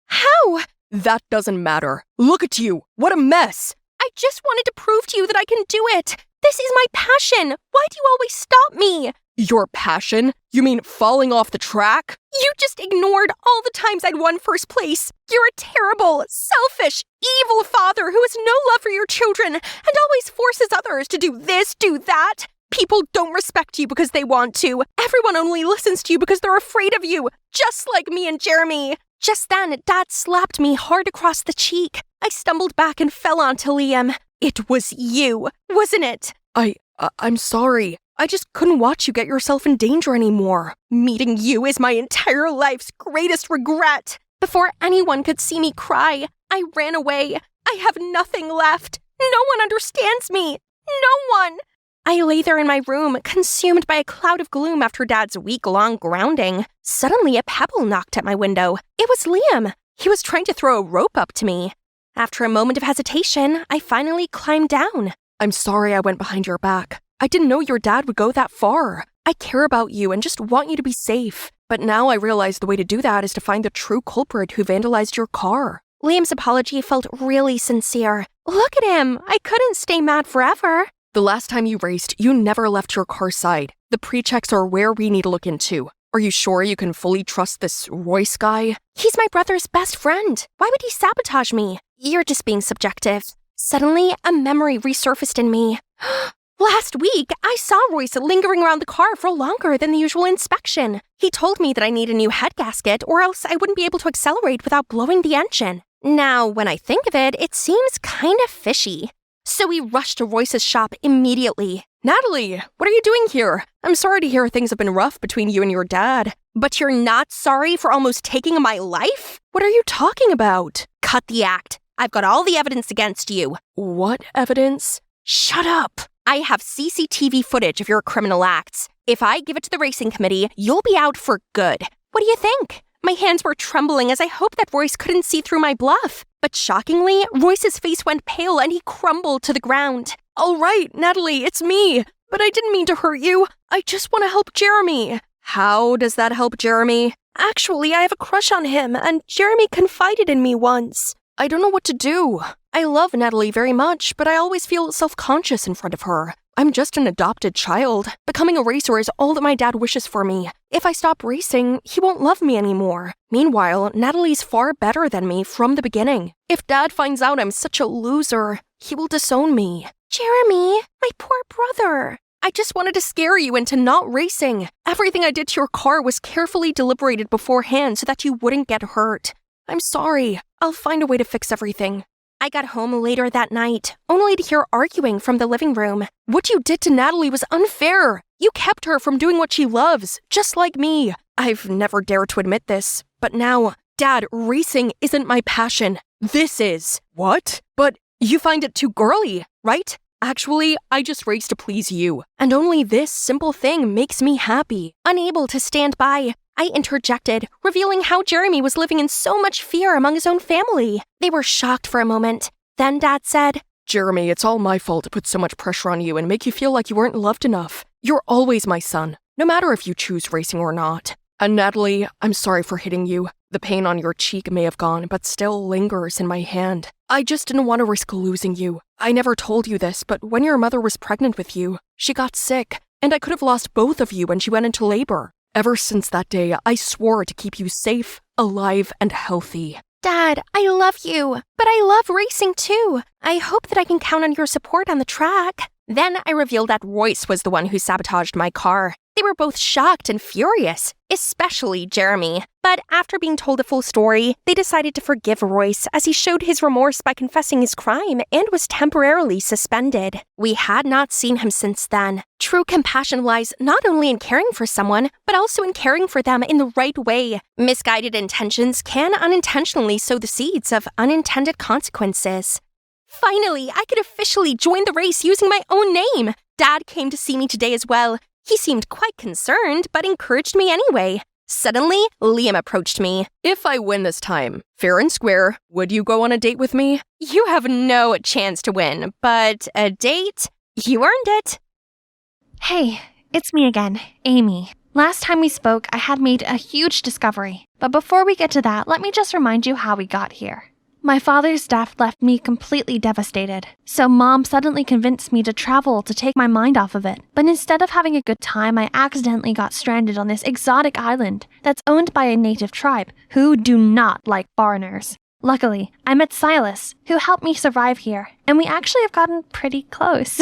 How? That doesn't matter. Look at you. What a mess. I just wanted to prove to you that I can do it. This is my passion. Why do you always stop me? Your passion? You mean falling off the track? You just ignored all the times I'd won first place. You're a terrible, selfish, evil father who has no love for your children and always forces others to do this, do that. People don't respect you because they want to. Everyone only listens to you because they're afraid of you, just like me and Jeremy. Just then, Dad slapped me hard across the cheek. I stumbled back and fell onto Liam. It was you, wasn't it? I'm sorry. I just couldn't watch you get yourself in danger anymore. Meeting you is my entire life's greatest regret. Before anyone could see me cry, I ran away. I have nothing left. No one understands me. No one. I lay there in my room, consumed by a cloud of gloom after Dad's week-long grounding. Suddenly, a pebble knocked at my window. It was Liam. He was trying to throw a rope up to me. After a moment of hesitation, I finally climbed down. I'm sorry I went behind your back. I didn't know your dad would go that far. I care about you and just want you to be safe. But now I realize the way to do that is to find the true culprit who vandalized your car. Liam's apology felt really sincere. Look at him. I couldn't stay mad forever. The last time you raced, you never left your car's side. The pre-checks are where we need to look into. Are you sure you can fully trust this Royce guy? He's my brother's best friend. Why would he sabotage me? You're just being subjective. Suddenly, a memory resurfaced in me. Last week, I saw Royce lingering around the car for longer than the usual inspection. He told me that I need a new head gasket or else I wouldn't be able to accelerate without blowing the engine. Now, when I think of it, it seems kind of fishy. So we rushed to Royce's shop immediately. Natalie, what are you doing here? I'm sorry to hear things have been rough between you and your dad. But you're not sorry for almost taking my life? What are you talking about? Cut the act. I've got all the evidence against you. What evidence? Shut up. I have CCTV footage of your criminal acts. If I give it to the racing committee, you'll be out for good. What do you think? My hands were trembling as I hoped that Royce couldn't see through my bluff. But shockingly, Royce's face went pale and he crumbled to the ground. All right, Natalie, it's me. But I didn't mean to hurt you. I just want to help Jeremy. How does that help Jeremy? Actually, I have a crush on him, and Jeremy confided in me once. I don't know what to do. I love Natalie very much, but I always feel self-conscious in front of her. I'm just an adopted child. Becoming a racer is all that my dad wishes for me. If I stop racing, he won't love me anymore. Meanwhile, Natalie's far better than me from the beginning. If Dad finds out I'm such a loser, he will disown me. Jeremy, my poor brother. I just wanted to scare you into not racing. Everything I did to your car was carefully deliberated beforehand so that you wouldn't get hurt. I'm sorry. I'll find a way to fix everything. I got home later that night, only to hear arguing from the living room. What you did to Natalie was unfair. You kept her from doing what she loves, just like me. I've never dared to admit this, but now, Dad, racing isn't my passion. This is. What? But you find it too girly, right? Actually, I just race to please you, and only this simple thing makes me happy. Unable to stand by, I interjected, revealing how Jeremy was living in so much fear among his own family. They were shocked for a moment. Then Dad said, Jeremy, it's all my fault to put so much pressure on you and make you feel like you weren't loved enough. You're always my son, no matter if you choose racing or not. And Natalie, I'm sorry for hitting you. The pain on your cheek may have gone, but still lingers in my hand. I just didn't want to risk losing you. I never told you this, but when your mother was pregnant with you, she got sick, and I could have lost both of you when she went into labor. Ever since that day, I swore to keep you safe, alive, and healthy. Dad, I love you, but I love racing too. I hope that I can count on your support on the track. Then I revealed that Royce was the one who sabotaged my car. They were both shocked and furious, especially Jeremy. But after being told the full story, they decided to forgive Royce as he showed his remorse by confessing his crime and was temporarily suspended. We had not seen him since then. True compassion lies not only in caring for someone, but also in caring for them in the right way. Misguided intentions can unintentionally sow the seeds of unintended consequences. Finally, I could officially join the race using my own name. Dad came to see me today as well. He seemed quite concerned, but encouraged me anyway. Suddenly, Liam approached me. If I win this time, fair and square, would you go on a date with me? You have no chance to win, but a date? You earned it. Hey, it's me again, Amy. Last time we spoke, I had made a huge discovery. But before we get to that, let me just remind you how we got here. My father's death left me completely devastated, so Mom suddenly convinced me to travel to take my mind off of it. But instead of having a good time, I accidentally got stranded on this exotic island that's owned by a native tribe who do not like foreigners. Luckily, I met Silas, who helped me survive here, and we actually have gotten pretty close.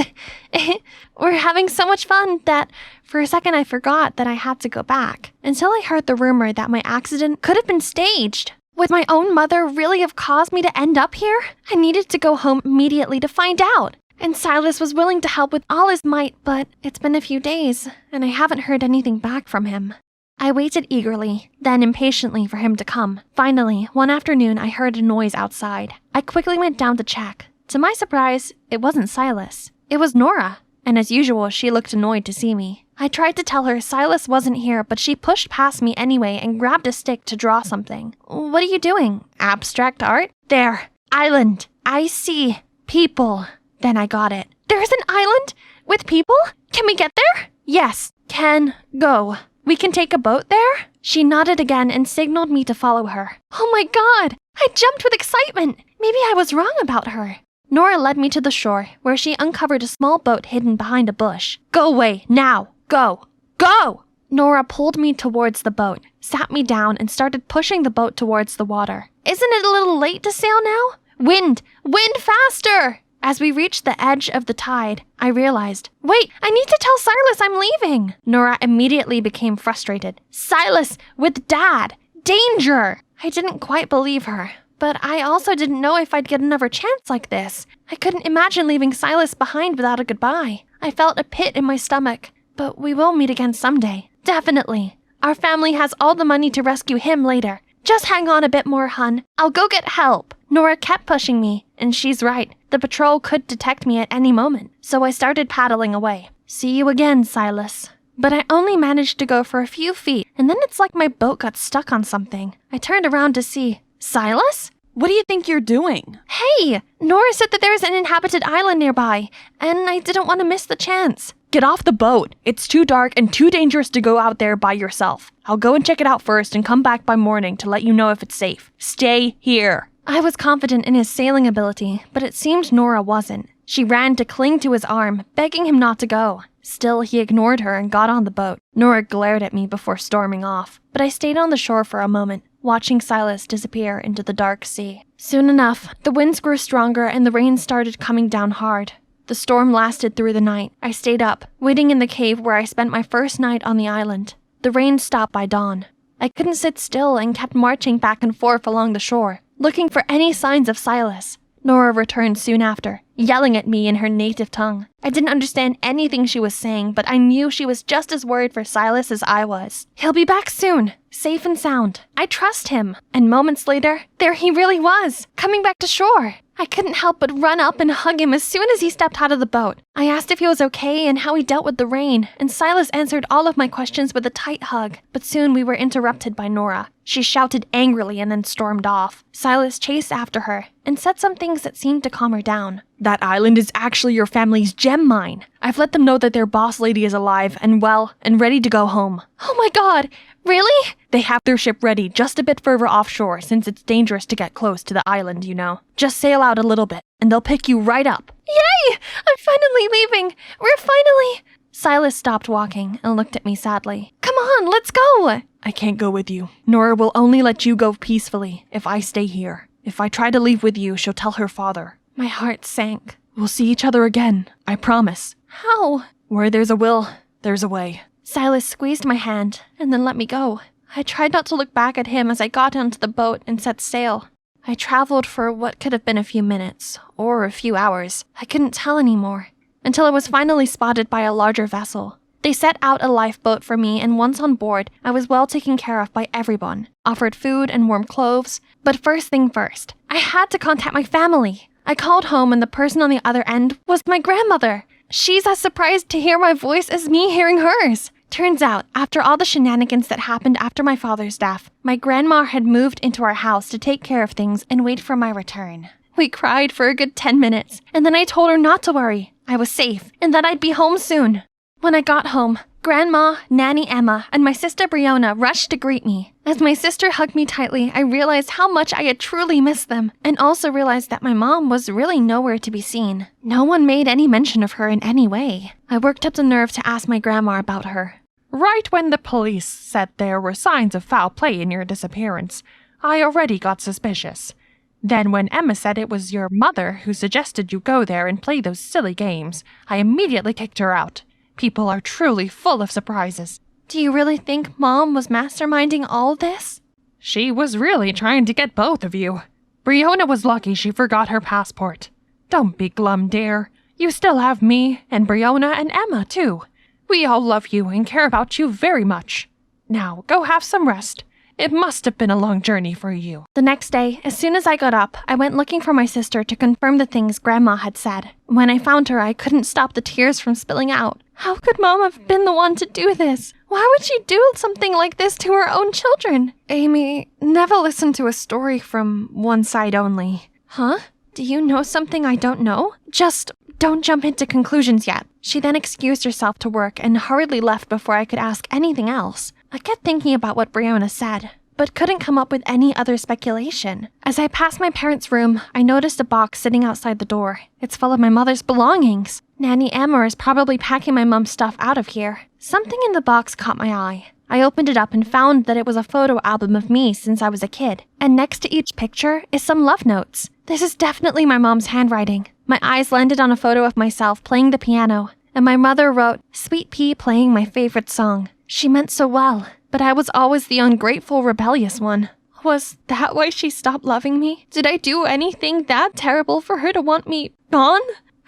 We're having so much fun that for a second I forgot that I had to go back, until I heard the rumor that my accident could have been staged. Would my own mother really have caused me to end up here? I needed to go home immediately to find out. And Silas was willing to help with all his might, but it's been a few days, and I haven't heard anything back from him. I waited eagerly, then impatiently for him to come. Finally, one afternoon, I heard a noise outside. I quickly went down to check. To my surprise, it wasn't Silas. It was Nora, and as usual, she looked annoyed to see me. I tried to tell her Silas wasn't here, but she pushed past me anyway and grabbed a stick to draw something. What are you doing? Abstract art? There. Island. I see. People. Then I got it. There's an island? With people? Can we get there? Yes. Can. Go. We can take a boat there? She nodded again and signaled me to follow her. Oh my god! I jumped with excitement. Maybe I was wrong about her. Nora led me to the shore, where she uncovered a small boat hidden behind a bush. Go away, now! Go! Go! Nora pulled me towards the boat, sat me down, and started pushing the boat towards the water. Isn't it a little late to sail now? Wind! Wind faster! As we reached the edge of the tide, I realized, wait, I need to tell Silas I'm leaving! Nora immediately became frustrated. Silas, with Dad! Danger! I didn't quite believe her, but I also didn't know if I'd get another chance like this. I couldn't imagine leaving Silas behind without a goodbye. I felt a pit in my stomach. But we will meet again someday. Definitely. Our family has all the money to rescue him later. Just hang on a bit more, hun. I'll go get help. Nora kept pushing me, and she's right. The patrol could detect me at any moment, so I started paddling away. See you again, Silas. But I only managed to go for a few feet, and then it's like my boat got stuck on something. I turned around to see. Silas? What do you think you're doing? Hey! Nora said that there's an inhabited island nearby, and I didn't want to miss the chance. Get off the boat. It's too dark and too dangerous to go out there by yourself. I'll go and check it out first and come back by morning to let you know if it's safe. Stay here. I was confident in his sailing ability, but it seemed Nora wasn't. She ran to cling to his arm, begging him not to go. Still, he ignored her and got on the boat. Nora glared at me before storming off, but I stayed on the shore for a moment, watching Silas disappear into the dark sea. Soon enough, the winds grew stronger and the rain started coming down hard. The storm lasted through the night. I stayed up, waiting in the cave where I spent my first night on the island. The rain stopped by dawn. I couldn't sit still and kept marching back and forth along the shore, looking for any signs of Silas. Nora returned soon after, yelling at me in her native tongue. I didn't understand anything she was saying, but I knew she was just as worried for Silas as I was. He'll be back soon, safe and sound. I trust him. And moments later, there he really was, coming back to shore. I couldn't help but run up and hug him as soon as he stepped out of the boat. I asked if he was okay and how he dealt with the rain, and Silas answered all of my questions with a tight hug. But soon we were interrupted by Nora. She shouted angrily and then stormed off. Silas chased after her and said some things that seemed to calm her down. That island is actually your family's gem mine. I've let them know that their boss lady is alive and well and ready to go home. Oh my god, really? They have their ship ready just a bit further offshore since it's dangerous to get close to the island, you know. Just sail out a little bit and they'll pick you right up. Yay! I'm finally leaving! We're finally... Silas stopped walking and looked at me sadly. Come on, let's go! I can't go with you. Nora will only let you go peacefully if I stay here. If I try to leave with you, she'll tell her father. My heart sank. We'll see each other again, I promise. How? Where there's a will, there's a way. Silas squeezed my hand and then let me go. I tried not to look back at him as I got onto the boat and set sail. I traveled for what could have been a few minutes, or a few hours. I couldn't tell anymore, until I was finally spotted by a larger vessel. They set out a lifeboat for me, and once on board, I was well taken care of by everyone, offered food and warm clothes. But first thing first, I had to contact my family. I called home and the person on the other end was my grandmother. She's as surprised to hear my voice as me hearing hers. Turns out, after all the shenanigans that happened after my father's death, my grandma had moved into our house to take care of things and wait for my return. We cried for a good 10 minutes, and then I told her not to worry. I was safe, and that I'd be home soon. When I got home, Grandma, Nanny Emma, and my sister Brianna rushed to greet me. As my sister hugged me tightly, I realized how much I had truly missed them, and also realized that my mom was really nowhere to be seen. No one made any mention of her in any way. I worked up the nerve to ask my grandma about her. Right when the police said there were signs of foul play in your disappearance, I already got suspicious. Then when Emma said it was your mother who suggested you go there and play those silly games, I immediately kicked her out. People are truly full of surprises. Do you really think Mom was masterminding all this? She was really trying to get both of you. Brianna was lucky she forgot her passport. Don't be glum, dear. You still have me, and Brianna and Emma, too. We all love you and care about you very much. Now, go have some rest. It must have been a long journey for you. The next day, as soon as I got up, I went looking for my sister to confirm the things Grandma had said. When I found her, I couldn't stop the tears from spilling out. How could Mom have been the one to do this? Why would she do something like this to her own children? Amy, never listen to a story from one side only. Huh? Do you know something I don't know? Just don't jump into conclusions yet. She then excused herself to work and hurriedly left before I could ask anything else. I kept thinking about what Brianna said, but couldn't come up with any other speculation. As I passed my parents' room, I noticed a box sitting outside the door. It's full of my mother's belongings. Nanny Emma is probably packing my mom's stuff out of here. Something in the box caught my eye. I opened it up and found that it was a photo album of me since I was a kid. And next to each picture is some love notes. This is definitely my mom's handwriting. My eyes landed on a photo of myself playing the piano, and my mother wrote, "Sweet Pea playing my favorite song." She meant so well, but I was always the ungrateful, rebellious one. Was that why she stopped loving me? Did I do anything that terrible for her to want me gone?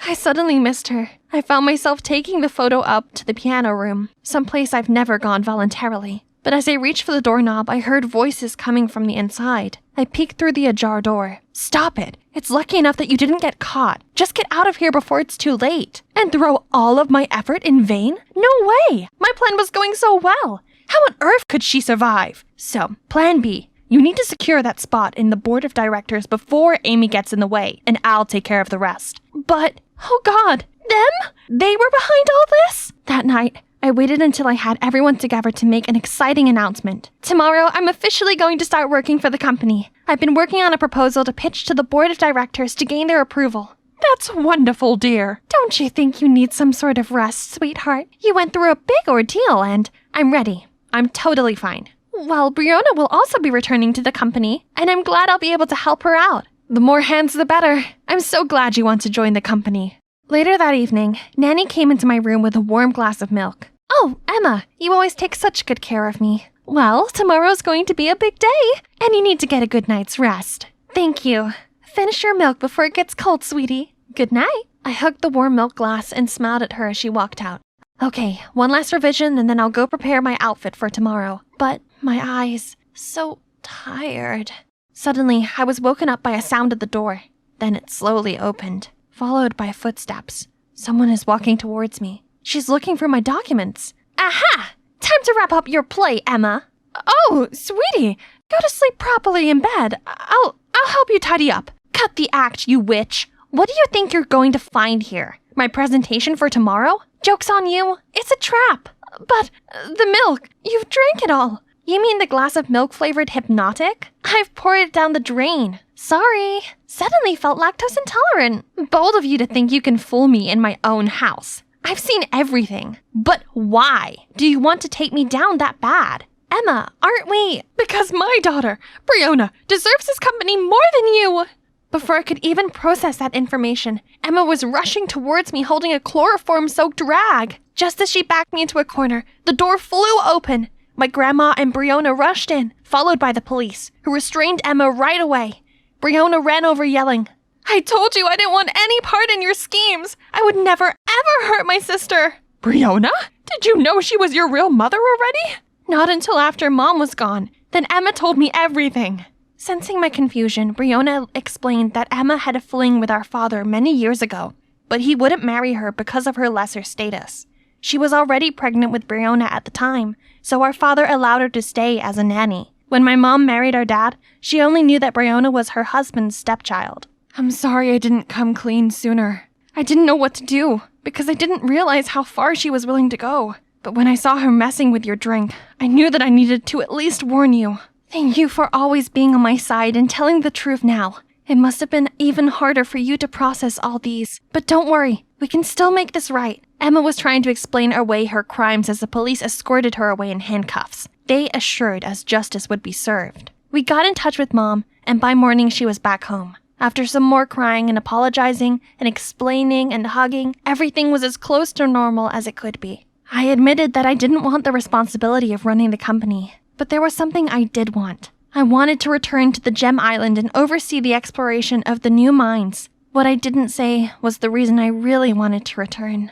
I suddenly missed her. I found myself taking the photo up to the piano room, someplace I've never gone voluntarily. But as I reached for the doorknob, I heard voices coming from the inside. I peeked through the ajar door. Stop it! It's lucky enough that you didn't get caught. Just get out of here before it's too late. And throw all of my effort in vain? No way! My plan was going so well. How on earth could she survive? So, plan B. You need to secure that spot in the board of directors before Amy gets in the way, and I'll take care of the rest. But, oh God, them? They were behind all this? That night, I waited until I had everyone together to make an exciting announcement. Tomorrow, I'm officially going to start working for the company. I've been working on a proposal to pitch to the board of directors to gain their approval. That's wonderful, dear. Don't you think you need some sort of rest, sweetheart? You went through a big ordeal, and I'm ready. I'm totally fine. Well, Brianna will also be returning to the company, and I'm glad I'll be able to help her out. The more hands, the better. I'm so glad you want to join the company. Later that evening, Nanny came into my room with a warm glass of milk. Oh, Emma, you always take such good care of me. Well, tomorrow's going to be a big day, and you need to get a good night's rest. Thank you. Finish your milk before it gets cold, sweetie. Good night. I hugged the warm milk glass and smiled at her as she walked out. Okay, one last revision and then I'll go prepare my outfit for tomorrow. But my eyes, so tired. Suddenly, I was woken up by a sound at the door. Then it slowly opened, followed by footsteps. Someone is walking towards me. She's looking for my documents. Aha! Time to wrap up your play, Emma. Oh, sweetie, go to sleep properly in bed. I'll help you tidy up. Cut the act, you witch. What do you think you're going to find here? My presentation for tomorrow? Joke's on you. It's a trap. But the milk, you've drank it all. You mean the glass of milk-flavored Hypnotic? I've poured it down the drain. Sorry. Suddenly felt lactose intolerant. Bold of you to think you can fool me in my own house. I've seen everything. But why do you want to take me down that bad? Emma, aren't we? Because my daughter, Brionna, deserves his company more than you. Before I could even process that information, Emma was rushing towards me holding a chloroform-soaked rag. Just as she backed me into a corner, the door flew open. My grandma and Brionna rushed in, followed by the police, who restrained Emma right away. Brionna ran over yelling, I told you I didn't want any part in your schemes. I would never, ever hurt my sister. Brionna? Did you know she was your real mother already? Not until after Mom was gone. Then Emma told me everything. Sensing my confusion, Brionna explained that Emma had a fling with our father many years ago, but he wouldn't marry her because of her lesser status. She was already pregnant with Brionna at the time, so our father allowed her to stay as a nanny. When my mom married our dad, she only knew that Brionna was her husband's stepchild. I'm sorry I didn't come clean sooner. I didn't know what to do, because I didn't realize how far she was willing to go. But when I saw her messing with your drink, I knew that I needed to at least warn you. Thank you for always being on my side and telling the truth now. It must have been even harder for you to process all these. But don't worry, we can still make this right. Emma was trying to explain away her crimes as the police escorted her away in handcuffs. They assured us justice would be served. We got in touch with Mom, and by morning she was back home. After some more crying and apologizing and explaining and hugging, everything was as close to normal as it could be. I admitted that I didn't want the responsibility of running the company, but there was something I did want. I wanted to return to the Gem Island and oversee the exploration of the new mines. What I didn't say was the reason I really wanted to return.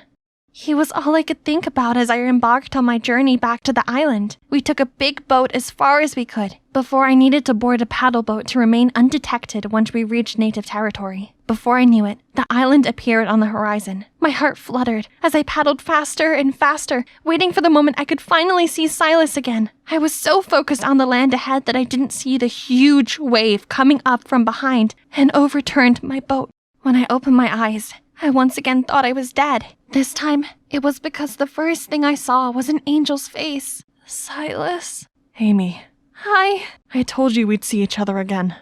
He was all I could think about as I embarked on my journey back to the island. We took a big boat as far as we could, before I needed to board a paddle boat to remain undetected once we reached native territory. Before I knew it, the island appeared on the horizon. My heart fluttered as I paddled faster and faster, waiting for the moment I could finally see Silas again. I was so focused on the land ahead that I didn't see the huge wave coming up from behind and overturned my boat. When I opened my eyes, I once again thought I was dead. This time, it was because the first thing I saw was an angel's face. Silas. Amy. Hi. I told you we'd see each other again.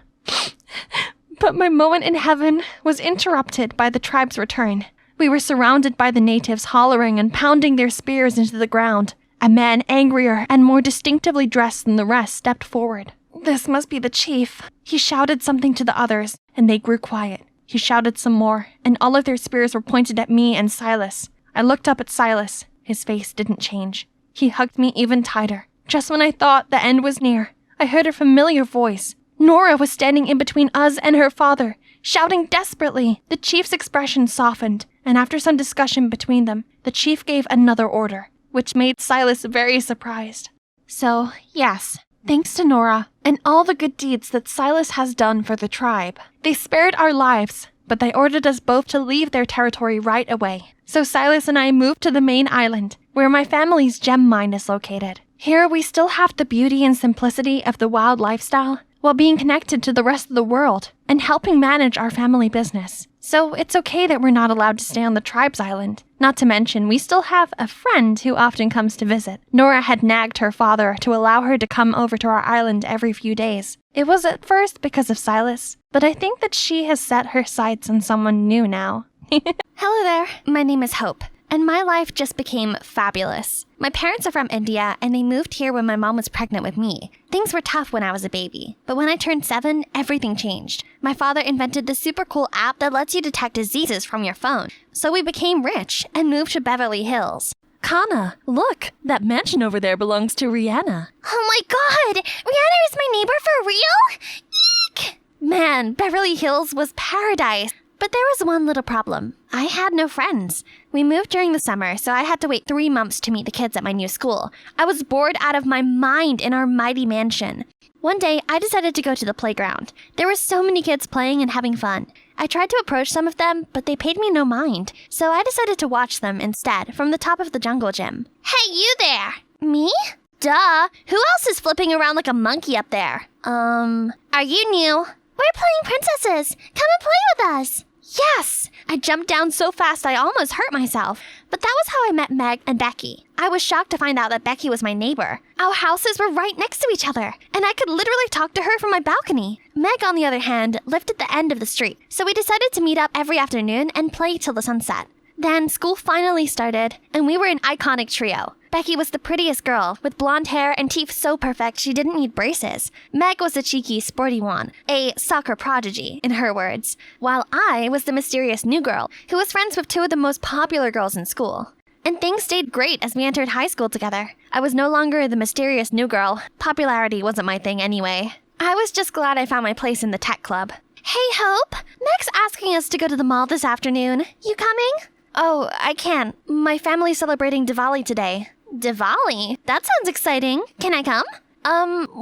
But my moment in heaven was interrupted by the tribe's return. We were surrounded by the natives hollering and pounding their spears into the ground. A man angrier and more distinctively dressed than the rest stepped forward. This must be the chief. He shouted something to the others, and they grew quiet. He shouted some more, and all of their spears were pointed at me and Silas. I looked up at Silas. His face didn't change. He hugged me even tighter. Just when I thought the end was near, I heard a familiar voice. Nora was standing in between us and her father, shouting desperately. The chief's expression softened, and after some discussion between them, the chief gave another order, which made Silas very surprised. So, yes, thanks to Nora and all the good deeds that Silas has done for the tribe, they spared our lives, but they ordered us both to leave their territory right away. So Silas and I moved to the main island, where my family's gem mine is located. Here we still have the beauty and simplicity of the wild lifestyle, while being connected to the rest of the world and helping manage our family business. So it's okay that we're not allowed to stay on the tribe's island. Not to mention, we still have a friend who often comes to visit. Nora had nagged her father to allow her to come over to our island every few days. It was at first because of Silas, but I think that she has set her sights on someone new now. Hello there, my name is Hope, and my life just became fabulous. My parents are from India, and they moved here when my mom was pregnant with me. Things were tough when I was a baby, but when I turned 7, everything changed. My father invented this super cool app that lets you detect diseases from your phone. So we became rich and moved to Beverly Hills. Kana, look, that mansion over there belongs to Rihanna. Oh my god! Rihanna is my neighbor for real? Eek! Man, Beverly Hills was paradise. But there was one little problem. I had no friends. We moved during the summer, so I had to wait 3 months to meet the kids at my new school. I was bored out of my mind in our mighty mansion. One day, I decided to go to the playground. There were so many kids playing and having fun. I tried to approach some of them, but they paid me no mind. So I decided to watch them instead from the top of the jungle gym. Hey, you there! Me? Duh! Who else is flipping around like a monkey up there? Are you new? We're playing princesses. Come and play with us. Yes! I jumped down so fast I almost hurt myself. But that was how I met Meg and Becky. I was shocked to find out that Becky was my neighbor. Our houses were right next to each other, and I could literally talk to her from my balcony. Meg, on the other hand, lived at the end of the street, so we decided to meet up every afternoon and play till the sunset. Then school finally started, and we were an iconic trio. Becky was the prettiest girl, with blonde hair and teeth so perfect she didn't need braces. Meg was the cheeky, sporty one, a soccer prodigy, in her words, while I was the mysterious new girl, who was friends with two of the most popular girls in school. And things stayed great as we entered high school together. I was no longer the mysterious new girl. Popularity wasn't my thing anyway. I was just glad I found my place in the tech club. Hey, Hope! Meg's asking us to go to the mall this afternoon. You coming? Oh, I can't. My family's celebrating Diwali today. Diwali? That sounds exciting. Can I come?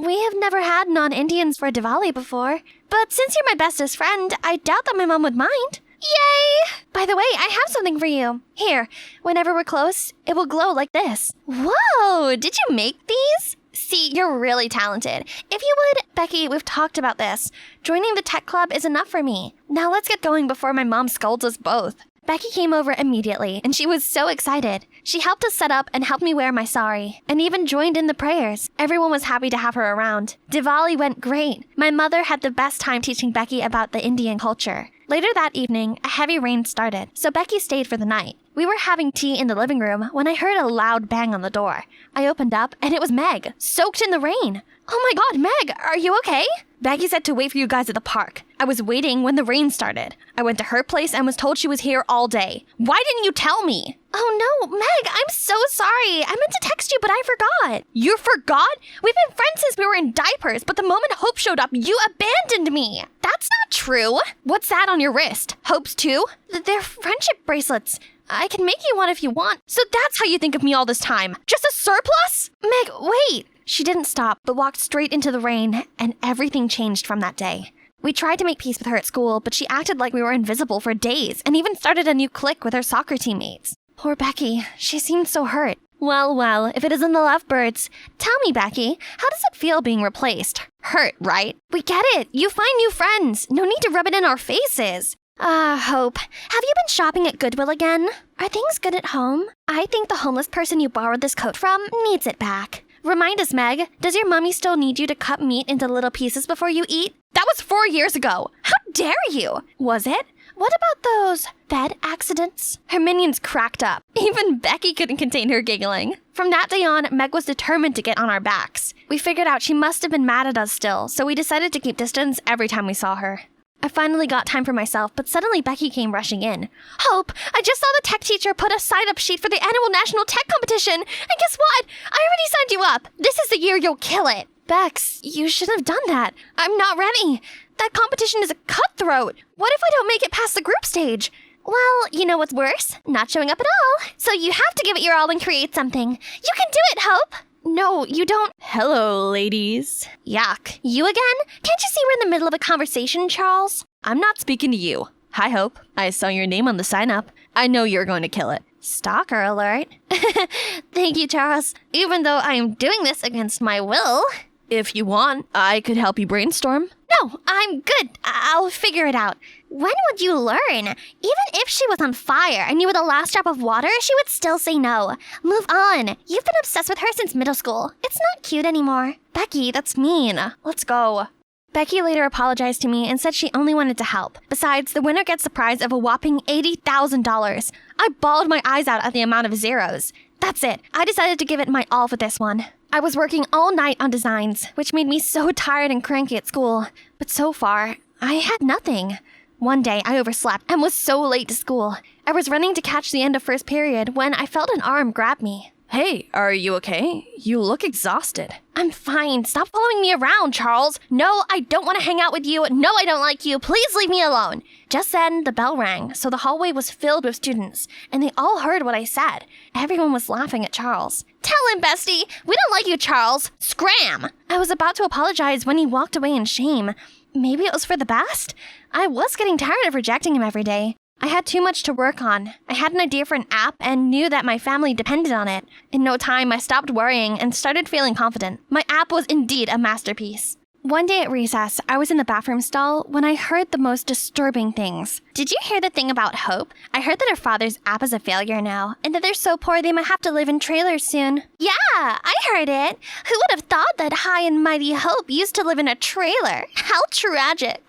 We have never had non-Indians for Diwali before. But since you're my bestest friend, I doubt that my mom would mind. Yay! By the way, I have something for you. Here, whenever we're close, it will glow like this. Whoa! Did you make these? See, you're really talented. If you would, Becky, we've talked about this. Joining the tech club is enough for me. Now let's get going before my mom scolds us both. Becky came over immediately, and she was so excited. She helped us set up and helped me wear my sari, and even joined in the prayers. Everyone was happy to have her around. Diwali went great. My mother had the best time teaching Becky about the Indian culture. Later that evening, a heavy rain started, so Becky stayed for the night. We were having tea in the living room when I heard a loud bang on the door. I opened up, and it was Meg, soaked in the rain. Oh my god, Meg, are you okay? Becky said to wait for you guys at the park. I was waiting when the rain started. I went to her place and was told she was here all day. Why didn't you tell me? Oh no, Meg, I'm so sorry. I meant to text you, but I forgot. You forgot? We've been friends since we were in diapers, but the moment Hope showed up, you abandoned me. That's not true. What's that on your wrist? Hope's too? They're friendship bracelets. I can make you one if you want. So that's how you think of me all this time. Just a surplus? Meg, wait. She didn't stop, but walked straight into the rain, and everything changed from that day. We tried to make peace with her at school, but she acted like we were invisible for days, and even started a new clique with her soccer teammates. Poor Becky. She seemed so hurt. Well, if it isn't the lovebirds. Tell me, Becky, how does it feel being replaced? Hurt, right? We get it. You find new friends. No need to rub it in our faces. Hope, have you been shopping at Goodwill again? Are things good at home? I think the homeless person you borrowed this coat from needs it back. Remind us, Meg, does your mommy still need you to cut meat into little pieces before you eat? That was 4 years ago. How dare you? Was it? What about those bed accidents? Her minions cracked up. Even Becky couldn't contain her giggling. From that day on, Meg was determined to get on our backs. We figured out she must have been mad at us still, so we decided to keep distance every time we saw her. I finally got time for myself, but suddenly Becky came rushing in. Hope, I just saw the tech teacher put a sign-up sheet for the annual national tech competition. And guess what? I already signed you up. This is the year you'll kill it. Bex, you shouldn't have done that. I'm not ready. That competition is a cutthroat. What if I don't make it past the group stage? Well, you know what's worse? Not showing up at all. So you have to give it your all and create something. You can do it, Hope. No, you don't. Hello, ladies. Yuck. You again? Can't you see we're in the middle of a conversation, Charles? I'm not speaking to you. Hi, Hope. I saw your name on the sign-up. I know you're going to kill it. Stalker alert. Thank you, Charles. Even though I am doing this against my will. If you want, I could help you brainstorm. No, I'm good. I'll figure it out. When would you learn? Even if she was on fire and you were the last drop of water, she would still say no. Move on. You've been obsessed with her since middle school. It's not cute anymore. Becky, that's mean. Let's go. Becky later apologized to me and said she only wanted to help. Besides, the winner gets the prize of a whopping $80,000. I bawled my eyes out at the amount of zeros. That's it. I decided to give it my all for this one. I was working all night on designs, which made me so tired and cranky at school. But so far, I had nothing. One day, I overslept and was so late to school. I was running to catch the end of first period when I felt an arm grab me. Hey, are you okay? You look exhausted. I'm fine. Stop following me around, Charles. No, I don't want to hang out with you. No, I don't like you. Please leave me alone. Just then, the bell rang, so the hallway was filled with students, and they all heard what I said. Everyone was laughing at Charles. Tell him, bestie. We don't like you, Charles. Scram! I was about to apologize when he walked away in shame. Maybe it was for the best? I was getting tired of rejecting him every day. I had too much to work on. I had an idea for an app and knew that my family depended on it. In no time, I stopped worrying and started feeling confident. My app was indeed a masterpiece. One day at recess, I was in the bathroom stall when I heard the most disturbing things. Did you hear the thing about Hope? I heard that her father's app is a failure now, and that they're so poor they might have to live in trailers soon. Yeah, I heard it. Who would have thought that high and mighty Hope used to live in a trailer? How tragic.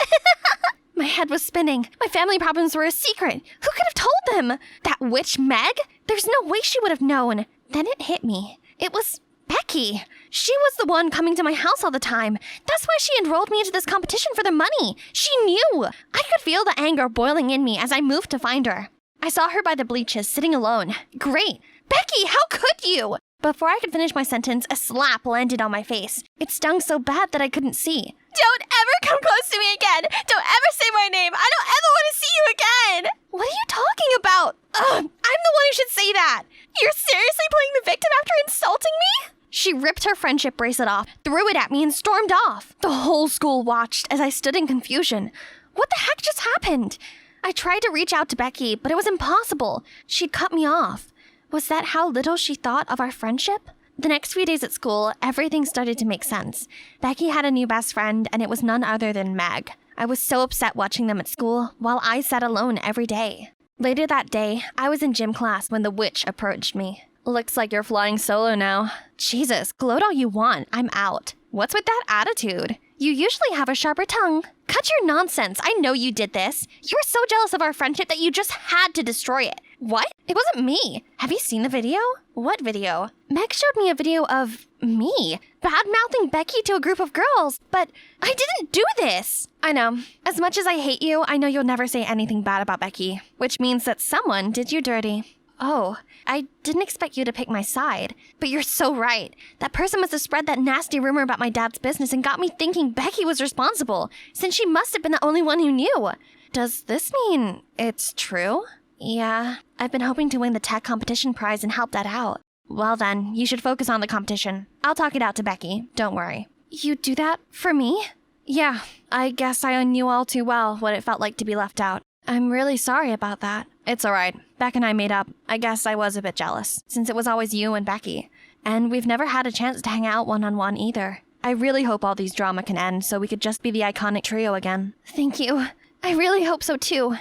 My head was spinning. My family problems were a secret. Who could have told them? That witch Meg? There's no way she would have known. Then it hit me. It was Becky. She was the one coming to my house all the time. That's why she enrolled me into this competition for the money. She knew. I could feel the anger boiling in me as I moved to find her. I saw her by the bleachers, sitting alone. Great. Becky, how could you? Before I could finish my sentence, a slap landed on my face. It stung so bad that I couldn't see. Don't ever come close to me again. Don't ever say my name. I don't ever want to see you again. What are you talking about? I'm the one who should say that. You're seriously playing the victim after insulting me? She ripped her friendship bracelet off, threw it at me, and stormed off. The whole school watched as I stood in confusion. What the heck just happened? I tried to reach out to Becky, but it was impossible. She'd cut me off. Was that how little she thought of our friendship? The next few days at school, everything started to make sense. Becky had a new best friend, and it was none other than Meg. I was so upset watching them at school, while I sat alone every day. Later that day, I was in gym class when the witch approached me. Looks like you're flying solo now. Jesus, gloat all you want. I'm out. What's with that attitude? You usually have a sharper tongue. Cut your nonsense. I know you did this. You were so jealous of our friendship that you just had to destroy it. What? It wasn't me. Have you seen the video? What video? Meg showed me a video of me bad-mouthing Becky to a group of girls, but I didn't do this. I know. As much as I hate you, I know you'll never say anything bad about Becky, which means that someone did you dirty. Oh, I didn't expect you to pick my side, but you're so right. That person must have spread that nasty rumor about my dad's business and got me thinking Becky was responsible, since she must have been the only one who knew. Does this mean it's true? Yeah, I've been hoping to win the tech competition prize and help that out. Well then, you should focus on the competition. I'll talk it out to Becky, don't worry. You do that for me? Yeah, I guess I knew all too well what it felt like to be left out. I'm really sorry about that. It's alright. Beck and I made up. I guess I was a bit jealous, since it was always you and Becky. And we've never had a chance to hang out one-on-one either. I really hope all these drama can end so we could just be the iconic trio again. Thank you. I really hope so too.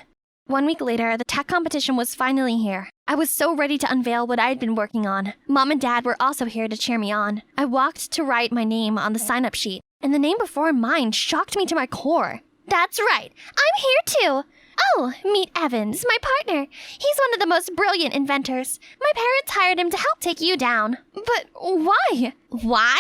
1 week later, the tech competition was finally here. I was so ready to unveil what I had been working on. Mom and Dad were also here to cheer me on. I walked to write my name on the sign-up sheet, and the name before mine shocked me to my core. That's right. I'm here too. Oh, meet Evans, my partner. He's one of the most brilliant inventors. My parents hired him to help take you down. But why? Why?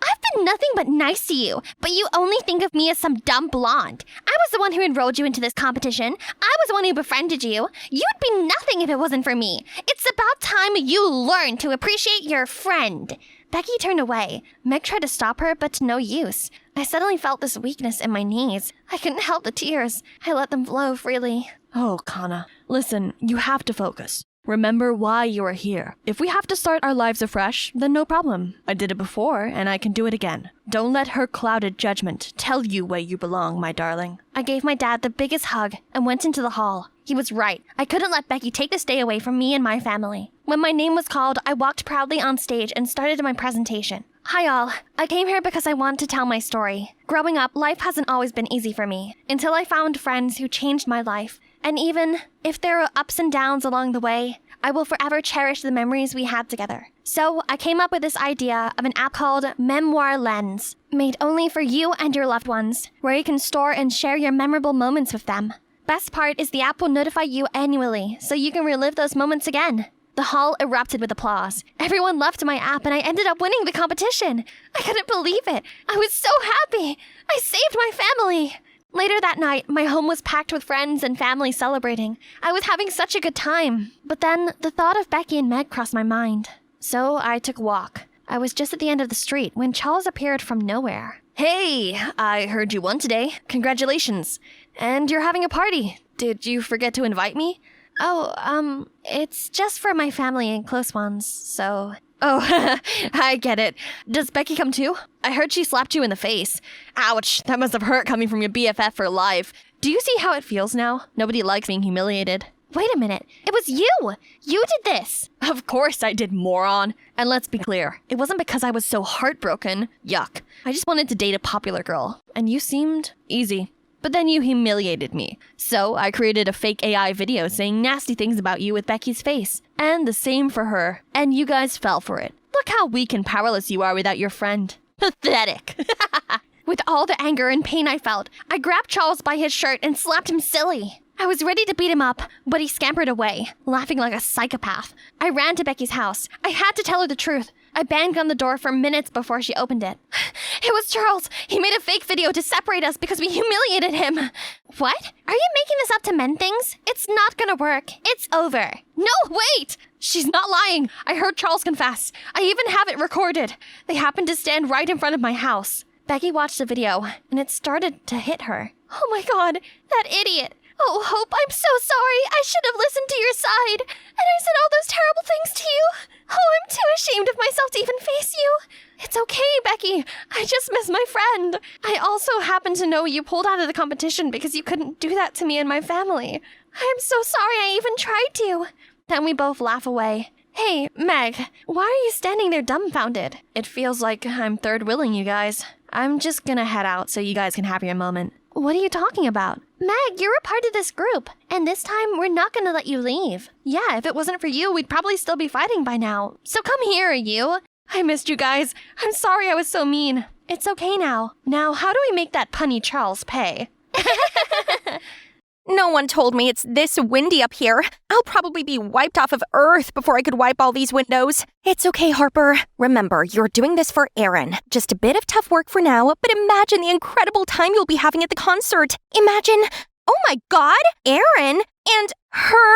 I've been nothing but nice to you, but you only think of me as some dumb blonde. I was the one who enrolled you into this competition. I was the one who befriended you. You'd be nothing if it wasn't for me. It's about time you learn to appreciate your friend. Becky turned away. Meg tried to stop her, but to no use. I suddenly felt this weakness in my knees. I couldn't help the tears. I let them flow freely. Oh, Kana, listen, you have to focus. Remember why you are here. If we have to start our lives afresh, then no problem. I did it before, and I can do it again. Don't let her clouded judgment tell you where you belong, my darling. I gave my dad the biggest hug and went into the hall. He was right. I couldn't let Becky take this day away from me and my family. When my name was called, I walked proudly on stage and started my presentation. Hi all. I came here because I want to tell my story. Growing up, life hasn't always been easy for me, until I found friends who changed my life. And even if there were ups and downs along the way, I will forever cherish the memories we had together. So I came up with this idea of an app called Memoir Lens, made only for you and your loved ones, where you can store and share your memorable moments with them. Best part is the app will notify you annually, so you can relive those moments again. The hall erupted with applause. Everyone loved my app and I ended up winning the competition. I couldn't believe it. I was so happy. I saved my family. Later that night, my home was packed with friends and family celebrating. I was having such a good time. But then, the thought of Becky and Meg crossed my mind. So I took a walk. I was just at the end of the street when Charles appeared from nowhere. Hey, I heard you won today. Congratulations. And you're having a party. Did you forget to invite me? Oh, it's just for my family and close ones, so... Oh, I get it. Does Becky come too? I heard she slapped you in the face. Ouch, that must have hurt coming from your BFF for life. Do you see how it feels now? Nobody likes being humiliated. Wait a minute. It was you. You did this. Of course I did, moron. And let's be clear, it wasn't because I was so heartbroken. Yuck. I just wanted to date a popular girl, and you seemed easy. But then you humiliated me. So I created a fake AI video saying nasty things about you with Becky's face. And the same for her. And you guys fell for it. Look how weak and powerless you are without your friend. Pathetic. With all the anger and pain I felt, I grabbed Charles by his shirt and slapped him silly. I was ready to beat him up, but he scampered away, laughing like a psychopath. I ran to Becky's house. I had to tell her the truth. I banged on the door for minutes before she opened it. It was Charles. He made a fake video to separate us because we humiliated him. What? Are you making this up to mend things? It's not gonna work. It's over. No, wait! She's not lying. I heard Charles confess. I even have it recorded. They happened to stand right in front of my house. Becky watched the video, and it started to hit her. Oh my god, that idiot. Oh, Hope, I'm so sorry. I should have listened to your side. And I said all those terrible things to you. Oh, I'm too ashamed of myself to even face you. It's okay, Becky. I just miss my friend. I also happen to know you pulled out of the competition because you couldn't do that to me and my family. I'm so sorry I even tried to. Then we both laugh away. Hey, Meg, why are you standing there dumbfounded? It feels like I'm third wheeling you guys. I'm just gonna head out so you guys can have your moment. What are you talking about? Meg, you're a part of this group, and this time we're not gonna let you leave. Yeah, if it wasn't for you, we'd probably still be fighting by now. So come here, you. I missed you guys. I'm sorry I was so mean. It's okay now. Now, how do we make that punny Charles pay? No one told me it's this windy up here. I'll probably be wiped off of Earth before I could wipe all these windows. It's okay, Harper. Remember, you're doing this for Aaron. Just a bit of tough work for now, but imagine the incredible time you'll be having at the concert. Imagine, oh my god, Aaron and her?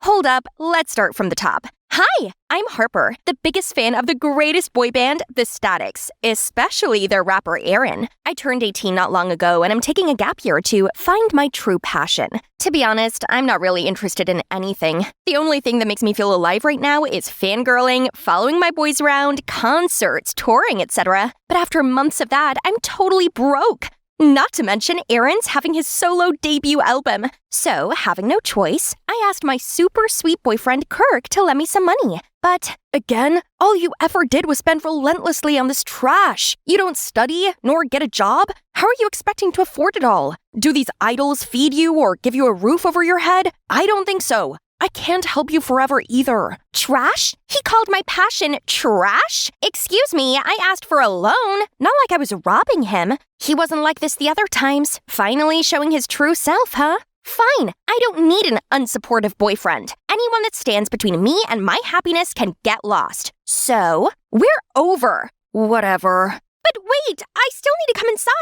Hold up, let's start from the top. Hi, I'm Harper, the biggest fan of the greatest boy band, The Statics, especially their rapper Aaron. I turned 18 not long ago and I'm taking a gap year to find my true passion. To be honest, I'm not really interested in anything. The only thing that makes me feel alive right now is fangirling, following my boys around, concerts, touring, etc. But after months of that, I'm totally broke. Not to mention, Aaron's having his solo debut album. So, having no choice, I asked my super sweet boyfriend Kirk to lend me some money. But, again, all you ever did was spend relentlessly on this trash. You don't study, nor get a job. How are you expecting to afford it all? Do these idols feed you or give you a roof over your head? I don't think so. I can't help you forever either. Trash? He called my passion trash? Excuse me, I asked for a loan, not like I was robbing him. He wasn't like this the other times. Finally showing his true self, huh? Fine, I don't need an unsupportive boyfriend. Anyone that stands between me and my happiness can get lost. So, we're over. Whatever. But wait, I still need to come inside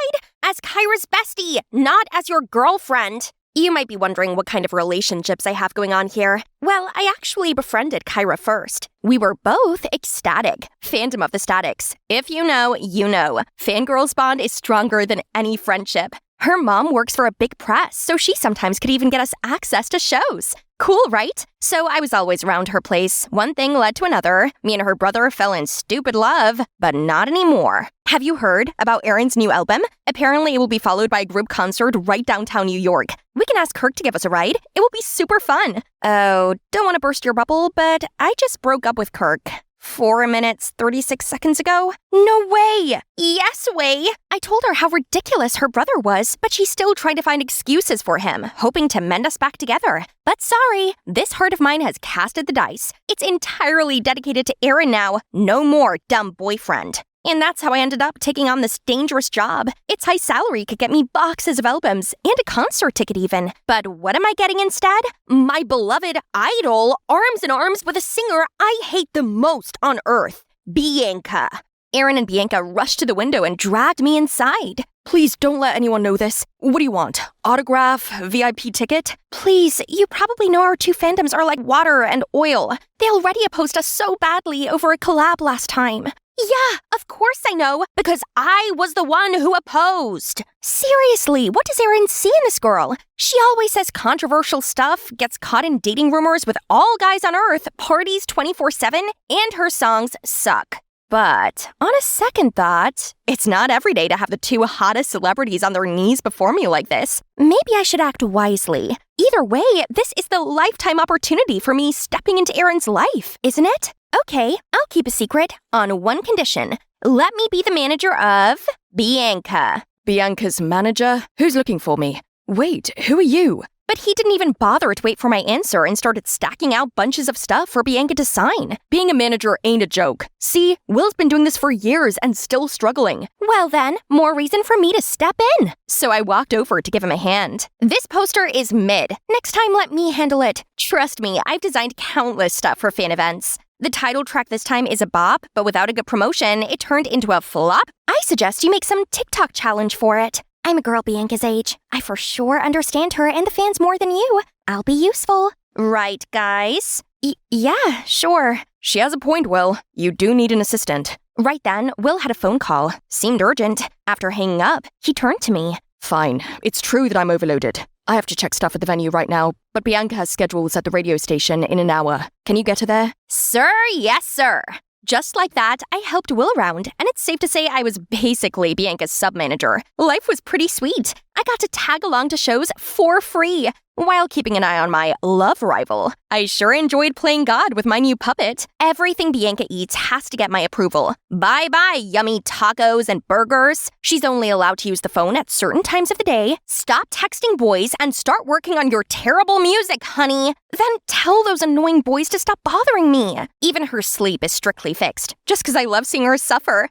as Kyra's bestie, not as your girlfriend. You might be wondering what kind of relationships I have going on here. Well, I actually befriended Kyra first. We were both ecstatic. Fandom of the Statics. If you know, you know. Fangirls bond is stronger than any friendship. Her mom works for a big press, so she sometimes could even get us access to shows. Cool, right? So I was always around her place. One thing led to another. Me and her brother fell in stupid love, but not anymore. Have you heard about Aaron's new album? Apparently it will be followed by a group concert right downtown New York. We can ask Kirk to give us a ride. It will be super fun. Oh, don't want to burst your bubble, but I just broke up with Kirk. 4 minutes, 36 seconds ago? No way! Yes way! I told her how ridiculous her brother was, but she still tried to find excuses for him, hoping to mend us back together. But sorry, this heart of mine has casted the dice. It's entirely dedicated to Aaron now. No more dumb boyfriend. And that's how I ended up taking on this dangerous job. Its high salary could get me boxes of albums and a concert ticket even. But what am I getting instead? My beloved idol, arms in arms with a singer I hate the most on earth, Bianca. Aaron and Bianca rushed to the window and dragged me inside. Please don't let anyone know this. What do you want? Autograph? VIP ticket? Please, you probably know our two fandoms are like water and oil. They already opposed us so badly over a collab last time. Yeah, of course I know, because I was the one who opposed. Seriously, what does Aaron see in this girl? She always says controversial stuff, gets caught in dating rumors with all guys on Earth, parties 24/7, and her songs suck. But on a second thought, it's not every day to have the two hottest celebrities on their knees before me like this. Maybe I should act wisely. Either way, this is the lifetime opportunity for me stepping into Aaron's life, isn't it? Okay, I'll keep a secret on one condition. Let me be the manager of Bianca. Bianca's manager? Who's looking for me? Wait, who are you? But he didn't even bother to wait for my answer and started stacking out bunches of stuff for Bianca to sign. Being a manager ain't a joke. See, Will's been doing this for years and still struggling. Well then, more reason for me to step in. So I walked over to give him a hand. This poster is mid. Next time, let me handle it. Trust me, I've designed countless stuff for fan events. The title track this time is a bop, but without a good promotion, it turned into a flop. I suggest you make some TikTok challenge for it. I'm a girl Bianca's age. I for sure understand her and the fans more than you. I'll be useful. Right, guys? Yeah, sure. She has a point, Will. You do need an assistant. Right then, Will had a phone call. Seemed urgent. After hanging up, he turned to me. Fine. It's true that I'm overloaded. I have to check stuff at the venue right now, but Bianca has schedules at the radio station in an hour. Can you get her there? Sir, yes, sir. Just like that, I helped Will around, and it's safe to say I was basically Bianca's sub-manager. Life was pretty sweet. I got to tag along to shows for free, while keeping an eye on my love rival. I sure enjoyed playing God with my new puppet. Everything Bianca eats has to get my approval. Bye-bye, yummy tacos and burgers. She's only allowed to use the phone at certain times of the day. Stop texting boys and start working on your terrible music, honey. Then tell those annoying boys to stop bothering me. Even her sleep is strictly fixed, just because I love seeing her suffer.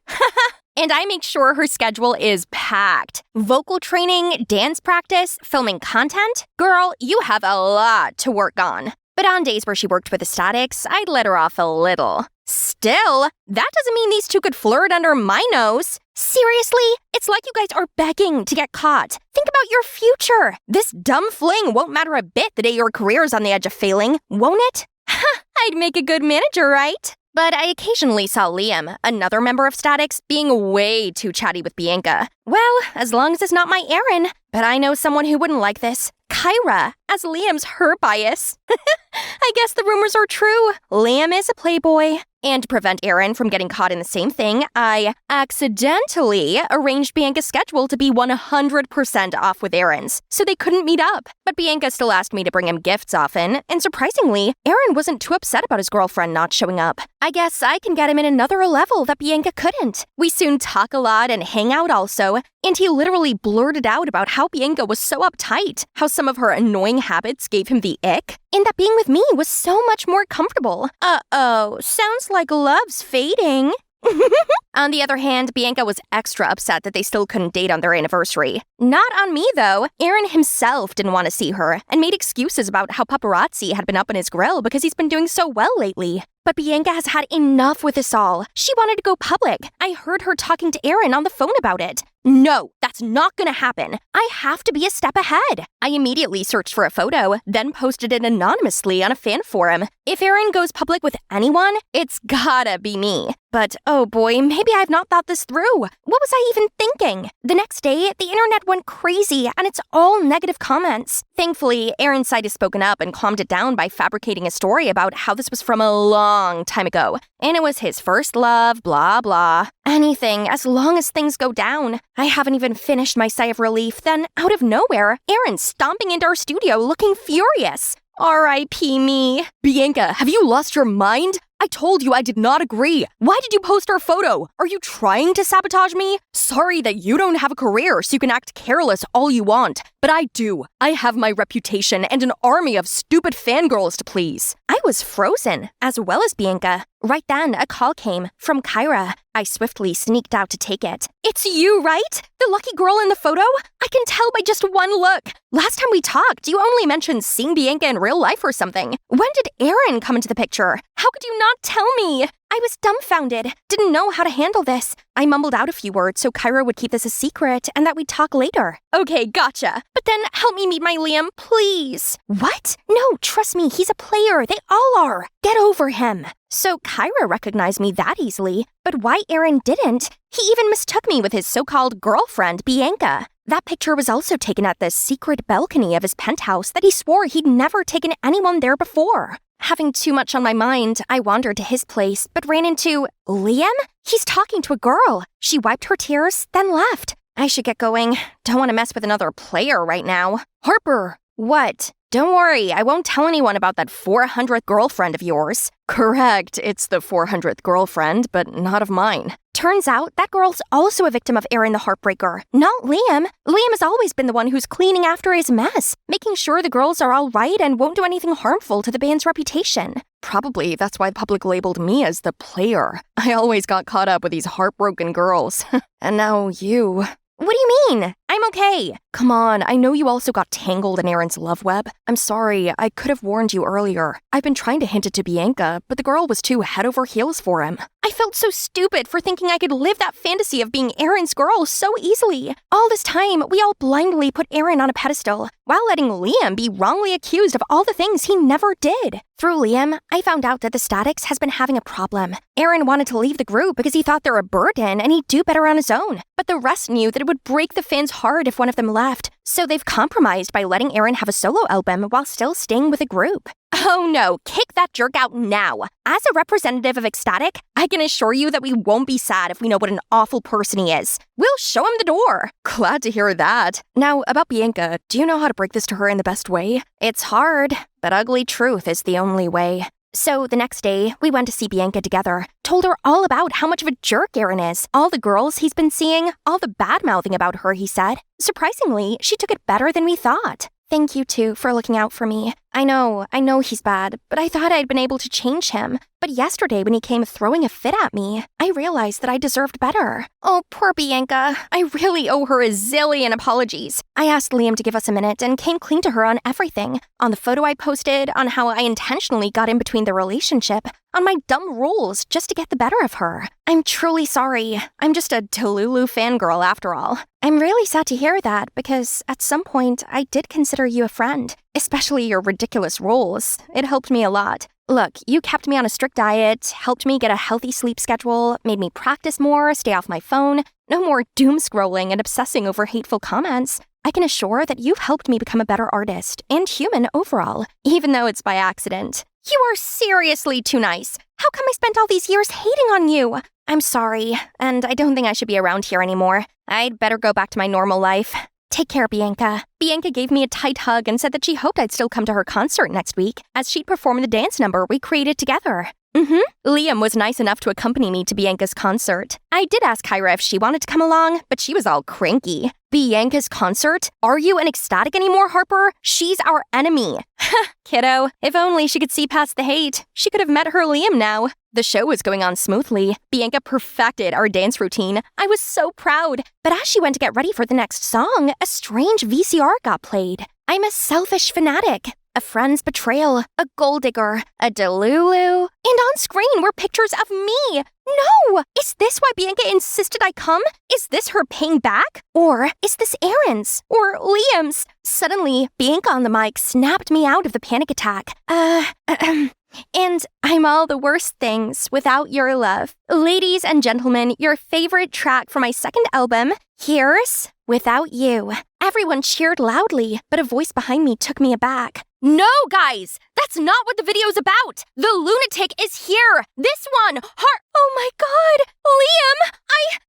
And I make sure her schedule is packed. Vocal training, dance practice, filming content. Girl, you have a lot to work on. But on days where she worked with the Statics, I'd let her off a little. Still, that doesn't mean these two could flirt under my nose. Seriously? It's like you guys are begging to get caught. Think about your future. This dumb fling won't matter a bit the day your career's on the edge of failing, won't it? I'd make a good manager, right? But I occasionally saw Liam, another member of Statics, being way too chatty with Bianca. Well, as long as it's not my Aaron. But I know someone who wouldn't like this. Kyra, as Liam's her bias. I guess the rumors are true. Liam is a playboy. And to prevent Aaron from getting caught in the same thing, I accidentally arranged Bianca's schedule to be 100% off with Aaron's, so they couldn't meet up. But Bianca still asked me to bring him gifts often, and surprisingly, Aaron wasn't too upset about his girlfriend not showing up. I guess I can get him in another level that Bianca couldn't. We soon talk a lot and hang out also, and he literally blurted out about how Bianca was so uptight, how some of her annoying habits gave him the ick, and that being with me was so much more comfortable. Uh-oh, sounds like love's fading. On the other hand, Bianca was extra upset that they still couldn't date on their anniversary. Not on me, though. Aaron himself didn't want to see her and made excuses about how paparazzi had been up on his grill because he's been doing so well lately. But Bianca has had enough with this all. She wanted to go public. I heard her talking to Aaron on the phone about it. No, that's not gonna happen. I have to be a step ahead. I immediately searched for a photo, then posted it anonymously on a fan forum. If Aaron goes public with anyone, it's gotta be me. But oh boy, maybe I've not thought this through. What was I even thinking? The next day, the internet went crazy and it's all negative comments. Thankfully, Aaron's side has spoken up and calmed it down by fabricating a story about how this was from a long time ago. And it was his first love, blah blah. Anything, as long as things go down. I haven't even finished my sigh of relief, then out of nowhere, Aaron's stomping into our studio looking furious. R.I.P. me. Bianca, have you lost your mind? I told you I did not agree. Why did you post our photo? Are you trying to sabotage me? Sorry that you don't have a career so you can act careless all you want. But I do. I have my reputation and an army of stupid fangirls to please. I was frozen, as well as Bianca. Right then, a call came from Kyra. I swiftly sneaked out to take it. It's you, right? The lucky girl in the photo? I can tell by just one look. Last time we talked, you only mentioned seeing Bianca in real life or something. When did Aaron come into the picture? How could you not tell me? I was dumbfounded, didn't know how to handle this. I mumbled out a few words so Kyra would keep this a secret and that we'd talk later. Okay, gotcha. But then help me meet my Liam, please. What? No, trust me, he's a player. They all are. Get over him. So Kyra recognized me that easily, but why Aaron didn't? He even mistook me with his so-called girlfriend, Bianca. That picture was also taken at the secret balcony of his penthouse that he swore he'd never taken anyone there before. Having too much on my mind, I wandered to his place, but ran into Liam? He's talking to a girl. She wiped her tears, then left. I should get going. Don't want to mess with another player right now. Harper! What? Don't worry, I won't tell anyone about that 400th girlfriend of yours. Correct, it's the 400th girlfriend, but not of mine. Turns out that girl's also a victim of Aaron the Heartbreaker, not Liam. Liam has always been the one who's cleaning after his mess, making sure the girls are all right and won't do anything harmful to the band's reputation. Probably that's why the public labeled me as the player. I always got caught up with these heartbroken girls. And now you. What do you mean? I'm okay. Come on, I know you also got tangled in Aaron's love web. I'm sorry, I could have warned you earlier. I've been trying to hint it to Bianca, but the girl was too head over heels for him. I felt so stupid for thinking I could live that fantasy of being Aaron's girl so easily. All this time, we all blindly put Aaron on a pedestal, while letting Liam be wrongly accused of all the things he never did. Through Liam, I found out that the Statics has been having a problem. Aaron wanted to leave the group because he thought they're a burden and he'd do better on his own. But the rest knew that it would break the fans' heart if one of them left. So they've compromised by letting Aaron have a solo album while still staying with the group. Oh no, kick that jerk out now. As a representative of Ecstatic, I can assure you that we won't be sad if we know what an awful person he is. We'll show him the door. Glad to hear that. Now, about Bianca, do you know how to break this to her in the best way? It's hard, but ugly truth is the only way. So the next day, we went to see Bianca together, told her all about how much of a jerk Aaron is, all the girls he's been seeing, all the bad-mouthing about her, he said. Surprisingly, she took it better than we thought. Thank you, too, for looking out for me. I know he's bad, but I thought I'd been able to change him. But yesterday when he came throwing a fit at me, I realized that I deserved better. Oh, poor Bianca. I really owe her a zillion apologies. I asked Liam to give us a minute and came clean to her on everything. On the photo I posted, on how I intentionally got in between the relationship, on my dumb rules just to get the better of her. I'm truly sorry. I'm just a Delulu fangirl after all. I'm really sad to hear that because at some point I did consider you a friend, especially your ridiculous rules. It helped me a lot. Look, you kept me on a strict diet, helped me get a healthy sleep schedule, made me practice more, stay off my phone, no more doom scrolling and obsessing over hateful comments. I can assure that you've helped me become a better artist and human overall, even though it's by accident. You are seriously too nice. How come I spent all these years hating on you? I'm sorry, and I don't think I should be around here anymore. I'd better go back to my normal life. Take care, Bianca. Bianca gave me a tight hug and said that she hoped I'd still come to her concert next week, as she'd perform the dance number we created together. Liam was nice enough to accompany me to Bianca's concert. I did ask Kyra if she wanted to come along, but she was all cranky. Bianca's concert? Are you an Ecstatic anymore, Harper? She's our enemy. Kiddo, if only she could see past the hate. She could have met her Liam now. The show was going on smoothly. Bianca perfected our dance routine. I was so proud. But as she went to get ready for the next song, a strange VCR got played. I'm a selfish fanatic. A friend's betrayal, a gold digger, a Delulu, and on screen were pictures of me. No! Is this why Bianca insisted I come? Is this her paying back? Or is this Aaron's? Or Liam's? Suddenly, Bianca on the mic snapped me out of the panic attack. And I'm all the worst things without your love. Ladies and gentlemen, your favorite track from my second album, here's Without You. Everyone cheered loudly, but a voice behind me took me aback. No, guys! That's not what the video's about! The lunatic is here! This one! Oh my god!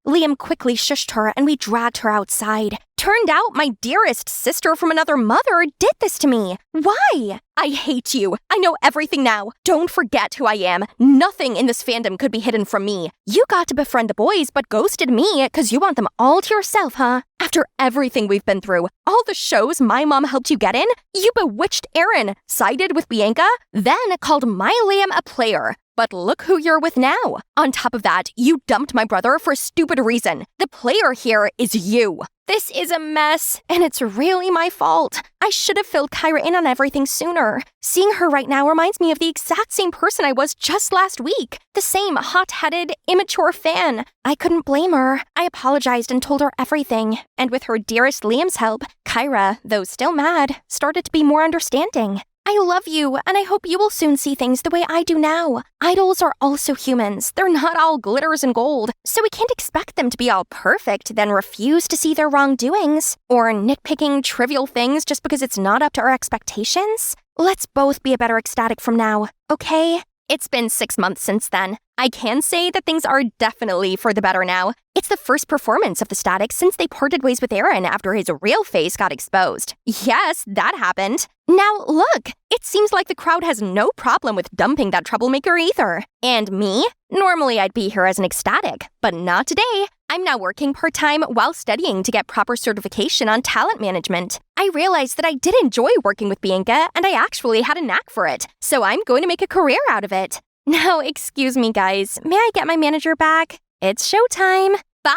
Liam quickly shushed her and we dragged her outside. Turned out my dearest sister from another mother did this to me. Why? I hate you. I know everything now. Don't forget who I am. Nothing in this fandom could be hidden from me. You got to befriend the boys but ghosted me because you want them all to yourself, huh? After everything we've been through, all the shows my mom helped you get in, you bewitched Aaron, sided with Bianca, then called my Liam a player. But look who you're with now. On top of that, you dumped my brother for a stupid reason. The player here is you. This is a mess, and it's really my fault. I should have filled Kyra in on everything sooner. Seeing her right now reminds me of the exact same person I was just last week. The same hot-headed, immature fan. I couldn't blame her. I apologized and told her everything. And with her dearest Liam's help, Kyra, though still mad, started to be more understanding. I love you, and I hope you will soon see things the way I do now. Idols are also humans. They're not all glitters and gold, so we can't expect them to be all perfect, then refuse to see their wrongdoings, or nitpicking trivial things just because it's not up to our expectations. let's both be a better ecstatic from now, okay? It's been 6 months since then. I can say that things are definitely for the better now. It's the first performance of the Statics since they parted ways with Aaron after his real face got exposed. Yes, that happened. Now look, it seems like the crowd has no problem with dumping that troublemaker either. And me? Normally I'd be here as an ecstatic, but not today. I'm now working part-time while studying to get proper certification on talent management. I realized that I did enjoy working with Bianca and I actually had a knack for it, so I'm going to make a career out of it. Now, excuse me guys, may I get my manager back? It's showtime. Bye!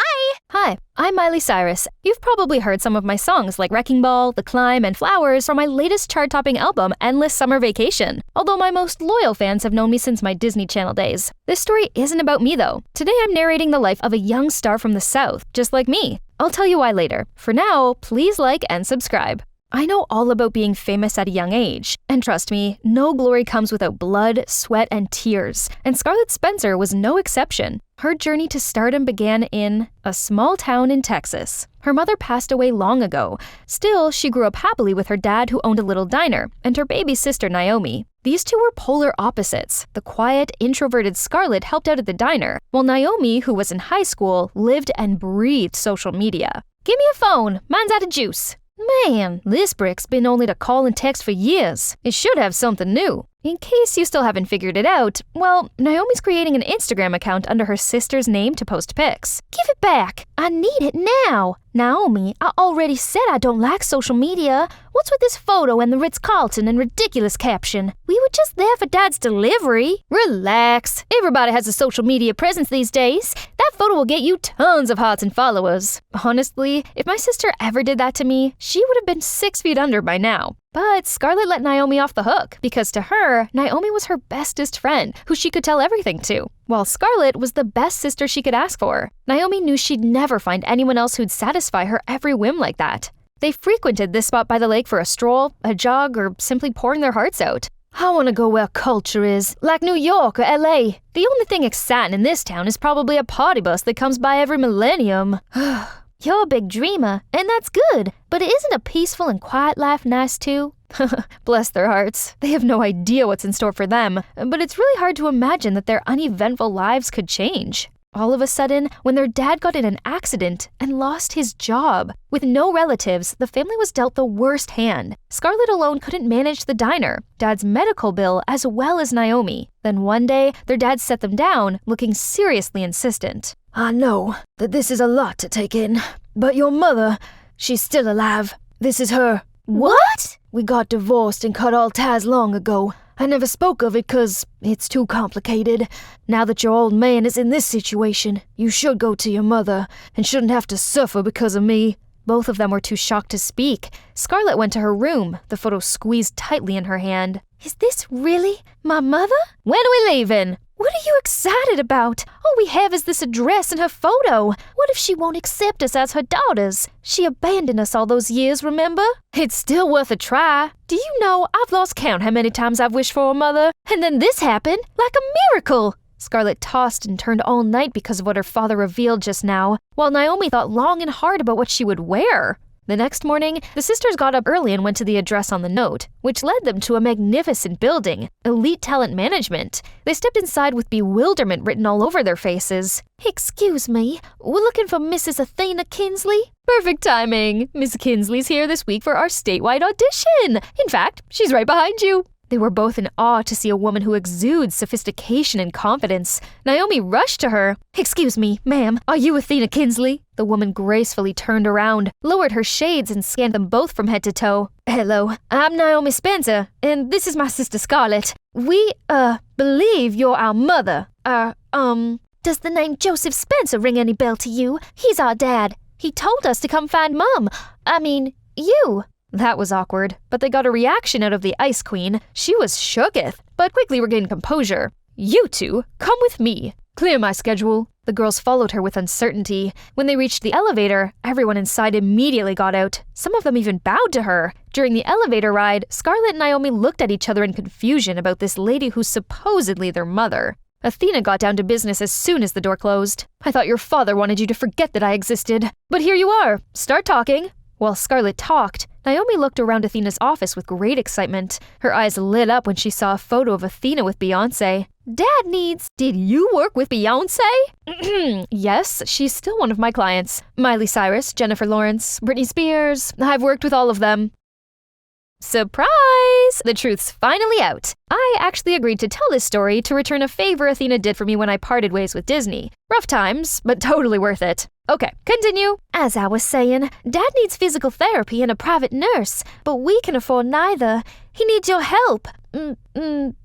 Hi, I'm Miley Cyrus. You've probably heard some of my songs like Wrecking Ball, The Climb, and Flowers from my latest chart-topping album, Endless Summer Vacation. Although my most loyal fans have known me since my Disney Channel days. This story isn't about me though. Today I'm narrating the life of a young star from the South, just like me. I'll tell you why later. For now, please like and subscribe. I know all about being famous at a young age, and trust me, no glory comes without blood, sweat, and tears, and Scarlett Spencer was no exception. Her journey to stardom began in a small town in Texas. Her mother passed away long ago. Still, she grew up happily with her dad who owned a little diner, and her baby sister Naomi. These two were polar opposites. The quiet, introverted Scarlett helped out at the diner, while Naomi, who was in high school, lived and breathed social media. Give me a phone, mine's out of juice. Man, this brick's been only to call and text for years. It should have something new. In case you still haven't figured it out, well, Naomi's creating an Instagram account under her sister's name to post pics. Give it back! I need it now! Naomi, I already said I don't like social media. What's with this photo and the Ritz-Carlton and ridiculous caption? We were just there for Dad's delivery. Relax. Everybody has a social media presence these days. That photo will get you tons of hearts and followers. Honestly, if my sister ever did that to me, she would have been 6 feet under by now. But Scarlett let Naomi off the hook, because to her, Naomi was her bestest friend, who she could tell everything to, while Scarlett was the best sister she could ask for. Naomi knew she'd never find anyone else who'd satisfy her every whim like that. They frequented this spot by the lake for a stroll, a jog, or simply pouring their hearts out. I want to go where culture is, like New York or LA. The only thing exciting in this town is probably a party bus that comes by every millennium. You're a big dreamer, and that's good, but isn't a peaceful and quiet life nice too? Bless their hearts. They have no idea what's in store for them, but it's really hard to imagine that their uneventful lives could change. All of a sudden, when their dad got in an accident and lost his job, with no relatives, the family was dealt the worst hand. Scarlett alone couldn't manage the diner, Dad's medical bill, as well as Naomi. Then one day, their dad set them down, looking seriously insistent. I know that this is a lot to take in, but your mother, she's still alive. This is her. What? We got divorced and cut all ties long ago. I never spoke of it 'cause it's too complicated. Now that your old man is in this situation, you should go to your mother and shouldn't have to suffer because of me. Both of them were too shocked to speak. Scarlett went to her room, the photo squeezed tightly in her hand. Is this really my mother? When are we leaving? What are you excited about? All we have is this address and her photo. What if she won't accept us as her daughters? She abandoned us all those years, remember? It's still worth a try. Do you know, I've lost count how many times I've wished for a mother. And then this happened, like a miracle. Scarlett tossed and turned all night because of what her father revealed just now, while Naomi thought long and hard about what she would wear. The next morning, the sisters got up early and went to the address on the note, which led them to a magnificent building, Elite Talent Management. They stepped inside with bewilderment written all over their faces. Excuse me, we're looking for Mrs. Athena Kinsley? Perfect timing. Miss Kinsley's here this week for our statewide audition. In fact, she's right behind you. They were both in awe to see a woman who exudes sophistication and confidence. Naomi rushed to her. Excuse me, ma'am, are you Athena Kinsley? The woman gracefully turned around, lowered her shades, and scanned them both from head to toe. Hello, I'm Naomi Spencer, and this is my sister Scarlett. We, believe you're our mother. Does the name Joseph Spencer ring any bell to you? He's our dad. He told us to come find Mom. You. That was awkward, but they got a reaction out of the Ice Queen. She was shooketh, but quickly regained composure. You two, come with me. Clear my schedule. The girls followed her with uncertainty. When they reached the elevator, everyone inside immediately got out. Some of them even bowed to her. During the elevator ride, Scarlett and Naomi looked at each other in confusion about this lady who's supposedly their mother. Athena got down to business as soon as the door closed. I thought your father wanted you to forget that I existed. But here you are. Start talking. While Scarlett talked, Naomi looked around Athena's office with great excitement. Her eyes lit up when she saw a photo of Athena with Beyoncé. Dad needs... Did you work with Beyoncé? Yes, she's still one of my clients. Miley Cyrus, Jennifer Lawrence, Britney Spears. I've worked with all of them. Surprise! The truth's finally out. I actually agreed to tell this story to return a favor Athena did for me when I parted ways with Disney. Rough times, but totally worth it. Okay, continue. As I was saying, Dad needs physical therapy and a private nurse, but we can afford neither. He needs your help.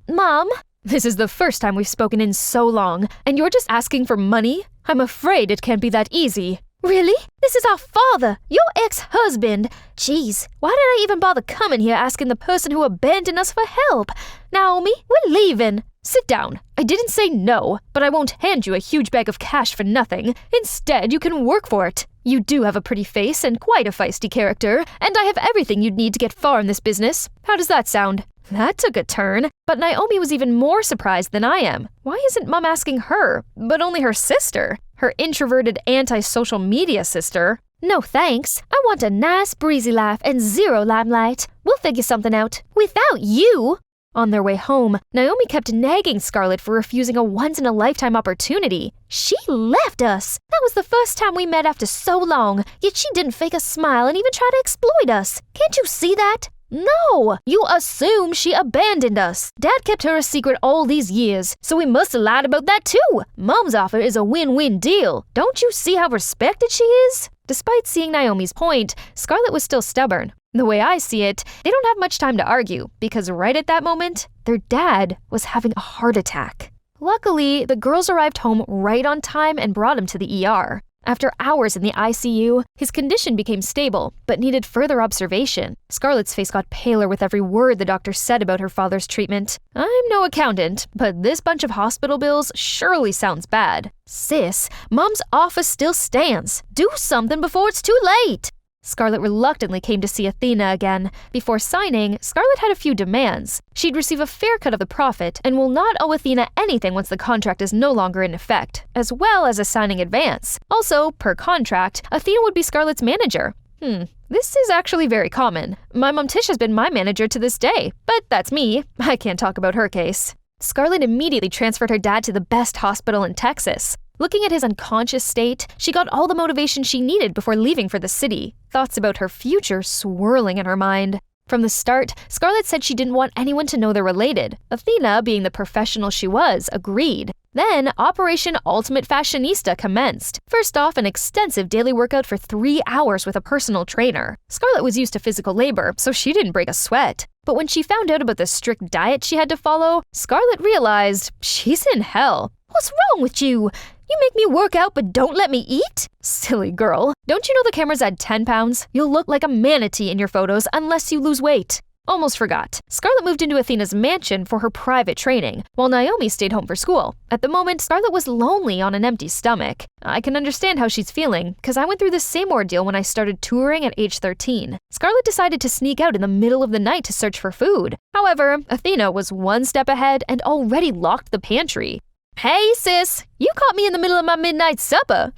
Mom? This is the first time we've spoken in so long, and you're just asking for money? I'm afraid it can't be that easy. Really? This is our father, your ex-husband. Jeez, why did I even bother coming here asking the person who abandoned us for help? Naomi, we're leaving. Sit down. I didn't say no, but I won't hand you a huge bag of cash for nothing. Instead, you can work for it. You do have a pretty face and quite a feisty character, and I have everything you'd need to get far in this business. How does that sound? That took a turn, but Naomi was even more surprised than I am. Why isn't Mom asking her, but only her sister? Her introverted anti-social media sister? No thanks. I want a nice breezy life and zero limelight. We'll figure something out. Without you! On their way home, Naomi kept nagging Scarlett for refusing a once-in-a-lifetime opportunity. She left us. That was the first time we met after so long, yet she didn't fake a smile and even try to exploit us. Can't you see that? No! You assume she abandoned us. Dad kept her a secret all these years, so we must have lied about that too. Mom's offer is a win-win deal. Don't you see how respected she is? Despite seeing Naomi's point, Scarlett was still stubborn. The way I see it, they don't have much time to argue, because right at that moment, their dad was having a heart attack. Luckily, the girls arrived home right on time and brought him to the ER. After hours in the ICU, his condition became stable, but needed further observation. Scarlett's face got paler with every word the doctor said about her father's treatment. I'm no accountant, but this bunch of hospital bills surely sounds bad. Sis, Mom's office still stands. Do something before it's too late. Scarlett reluctantly came to see Athena again. Before signing, Scarlett had a few demands. She'd receive a fair cut of the profit and will not owe Athena anything once the contract is no longer in effect, as well as a signing advance. Also, per contract, Athena would be Scarlett's manager. This is actually very common. My mom Tish has been my manager to this day, but that's me. I can't talk about her case. Scarlett immediately transferred her dad to the best hospital in Texas. Looking at his unconscious state, she got all the motivation she needed before leaving for the city, thoughts about her future swirling in her mind. From the start, Scarlett said she didn't want anyone to know they're related. Athena, being the professional she was, agreed. Then, Operation Ultimate Fashionista commenced. First off, an extensive daily workout for 3 hours with a personal trainer. Scarlett was used to physical labor, so she didn't break a sweat. But when she found out about the strict diet she had to follow, Scarlett realized she's in hell. What's wrong with you? You make me work out but don't let me eat? Silly girl. Don't you know the camera's at 10 pounds? You'll look like a manatee in your photos unless you lose weight. Almost forgot. Scarlett moved into Athena's mansion for her private training, while Naomi stayed home for school. At the moment, Scarlett was lonely on an empty stomach. I can understand how she's feeling, because I went through the same ordeal when I started touring at age 13. Scarlett decided to sneak out in the middle of the night to search for food. However, Athena was one step ahead and already locked the pantry. Hey, sis, you caught me in the middle of my midnight supper.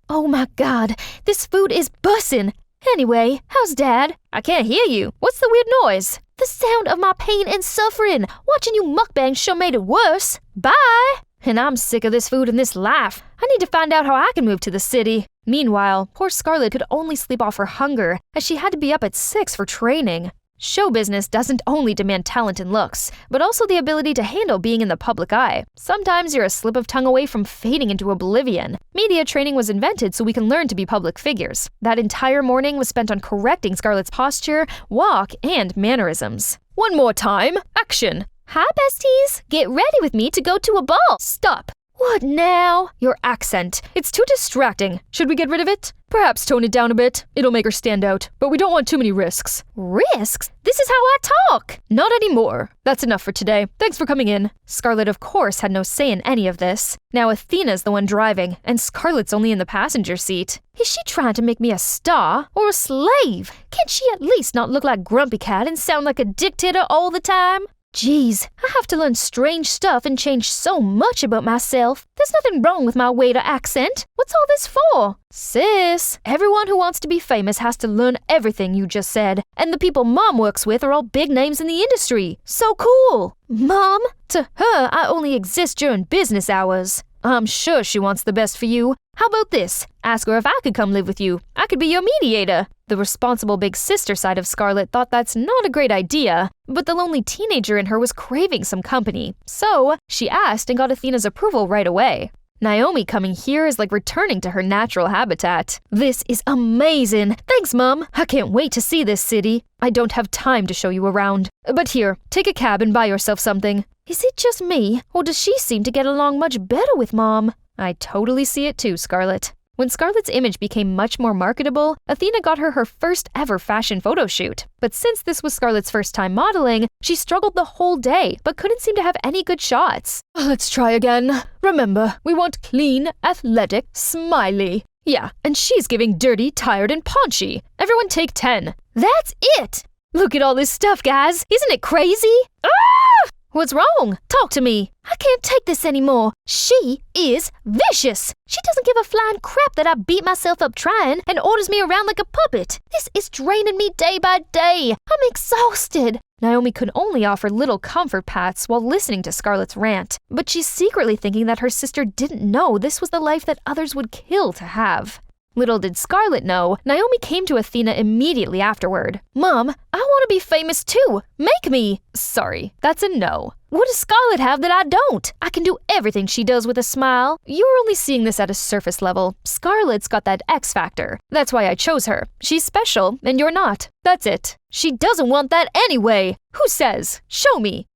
Oh my God, this food is bussin'. Anyway, how's Dad? I can't hear you. What's the weird noise? The sound of my pain and suffering. Watching you mukbang sure made it worse. Bye! And I'm sick of this food and this life. I need to find out how I can move to the city. Meanwhile, poor Scarlett could only sleep off her hunger, as she had to be up at 6 for training. Show business doesn't only demand talent and looks, but also the ability to handle being in the public eye. Sometimes you're a slip of tongue away from fading into oblivion. Media training was invented so we can learn to be public figures. That entire morning was spent on correcting Scarlett's posture, walk, and mannerisms. One more time, action! Hi, besties! Get ready with me to go to a ball! Stop! What now? Your accent. It's too distracting. Should we get rid of it? Perhaps tone it down a bit. It'll make her stand out, but we don't want too many risks. Risks? This is how I talk! Not anymore. That's enough for today. Thanks for coming in. Scarlett, of course, had no say in any of this. Now Athena's the one driving, and Scarlett's only in the passenger seat. Is she trying to make me a star or a slave? Can't she at least not look like Grumpy Cat and sound like a dictator all the time? Geez, I have to learn strange stuff and change so much about myself. There's nothing wrong with my weight or accent. What's all this for? Sis, everyone who wants to be famous has to learn everything you just said. And the people Mom works with are all big names in the industry. So cool. Mom? To her, I only exist during business hours. I'm sure she wants the best for you. How about this? Ask her if I could come live with you. I could be your mediator. The responsible big sister side of Scarlett thought that's not a great idea, but the lonely teenager in her was craving some company. So she asked and got Athena's approval right away. Naomi coming here is like returning to her natural habitat. This is amazing. Thanks, Mom. I can't wait to see this city. I don't have time to show you around. But here, take a cab and buy yourself something. Is it just me, or does she seem to get along much better with Mom? I totally see it too, Scarlett. When Scarlett's image became much more marketable, Athena got her first ever fashion photo shoot. But since this was Scarlett's first time modeling, she struggled the whole day, but couldn't seem to have any good shots. Let's try again. Remember, we want clean, athletic, smiley. Yeah, and she's giving dirty, tired, and paunchy. Everyone take 10. That's it! Look at all this stuff, guys. Isn't it crazy? Ah! What's wrong? Talk to me. I can't take this anymore. She is vicious. She doesn't give a flying crap that I beat myself up trying and orders me around like a puppet. This is draining me day by day. I'm exhausted. Naomi could only offer little comfort pats while listening to Scarlett's rant, but she's secretly thinking that her sister didn't know this was the life that others would kill to have. Little did Scarlett know, Naomi came to Athena immediately afterward. Mom, I want to be famous too. Make me. Sorry, that's a no. What does Scarlett have that I don't? I can do everything she does with a smile. You're only seeing this at a surface level. Scarlett's got that X factor. That's why I chose her. She's special, and you're not. That's it. She doesn't want that anyway. Who says? Show me.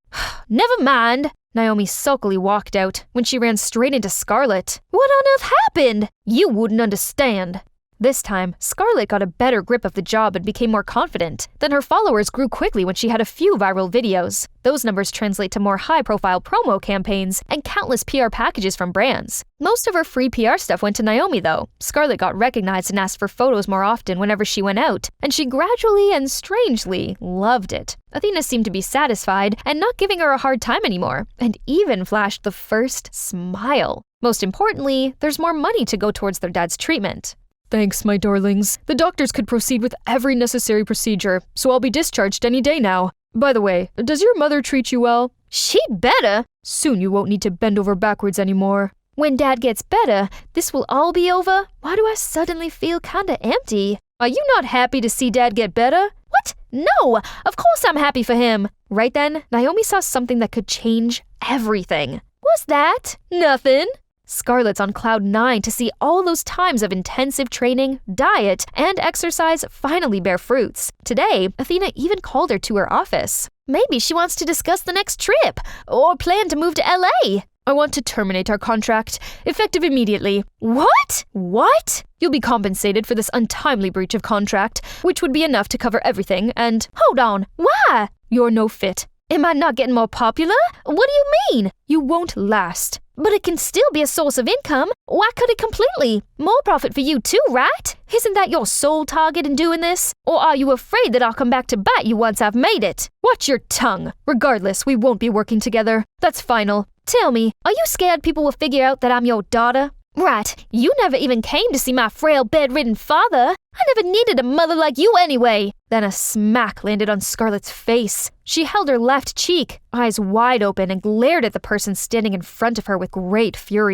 Never mind. Naomi sulkily walked out when she ran straight into Scarlett. What on earth happened? You wouldn't understand. This time, Scarlett got a better grip of the job and became more confident. Then her followers grew quickly when she had a few viral videos. Those numbers translate to more high-profile promo campaigns and countless PR packages from brands. Most of her free PR stuff went to Naomi, though. Scarlett got recognized and asked for photos more often whenever she went out, and she gradually and strangely loved it. Athena seemed to be satisfied and not giving her a hard time anymore, and even flashed the first smile. Most importantly, there's more money to go towards their dad's treatment. Thanks, my darlings. The doctors could proceed with every necessary procedure, so I'll be discharged any day now. By the way, does your mother treat you well? She'd better. Soon you won't need to bend over backwards anymore. When Dad gets better, this will all be over. Why do I suddenly feel kinda empty? Are you not happy to see Dad get better? What? No! Of course I'm happy for him. Right then, Naomi saw something that could change everything. What's that? Nothing. Scarlett's on cloud 9 to see all those times of intensive training, diet, and exercise finally bear fruits. Today, Athena even called her to her office. Maybe she wants to discuss the next trip, or plan to move to LA. I want to terminate our contract, effective immediately. What? What? You'll be compensated for this untimely breach of contract, which would be enough to cover everything, and— Hold on, why? You're no fit. Am I not getting more popular? What do you mean? You won't last. But it can still be a source of income. Why cut it completely? More profit for you too, right? Isn't that your sole target in doing this? Or are you afraid that I'll come back to bite you once I've made it? Watch your tongue. Regardless, we won't be working together. That's final. Tell me, are you scared people will figure out that I'm your daughter? Right, you never even came to see my frail, bedridden father. I never needed a mother like you anyway. Then a smack landed on Scarlett's face. She held her left cheek, eyes wide open, and glared at the person standing in front of her with great fury.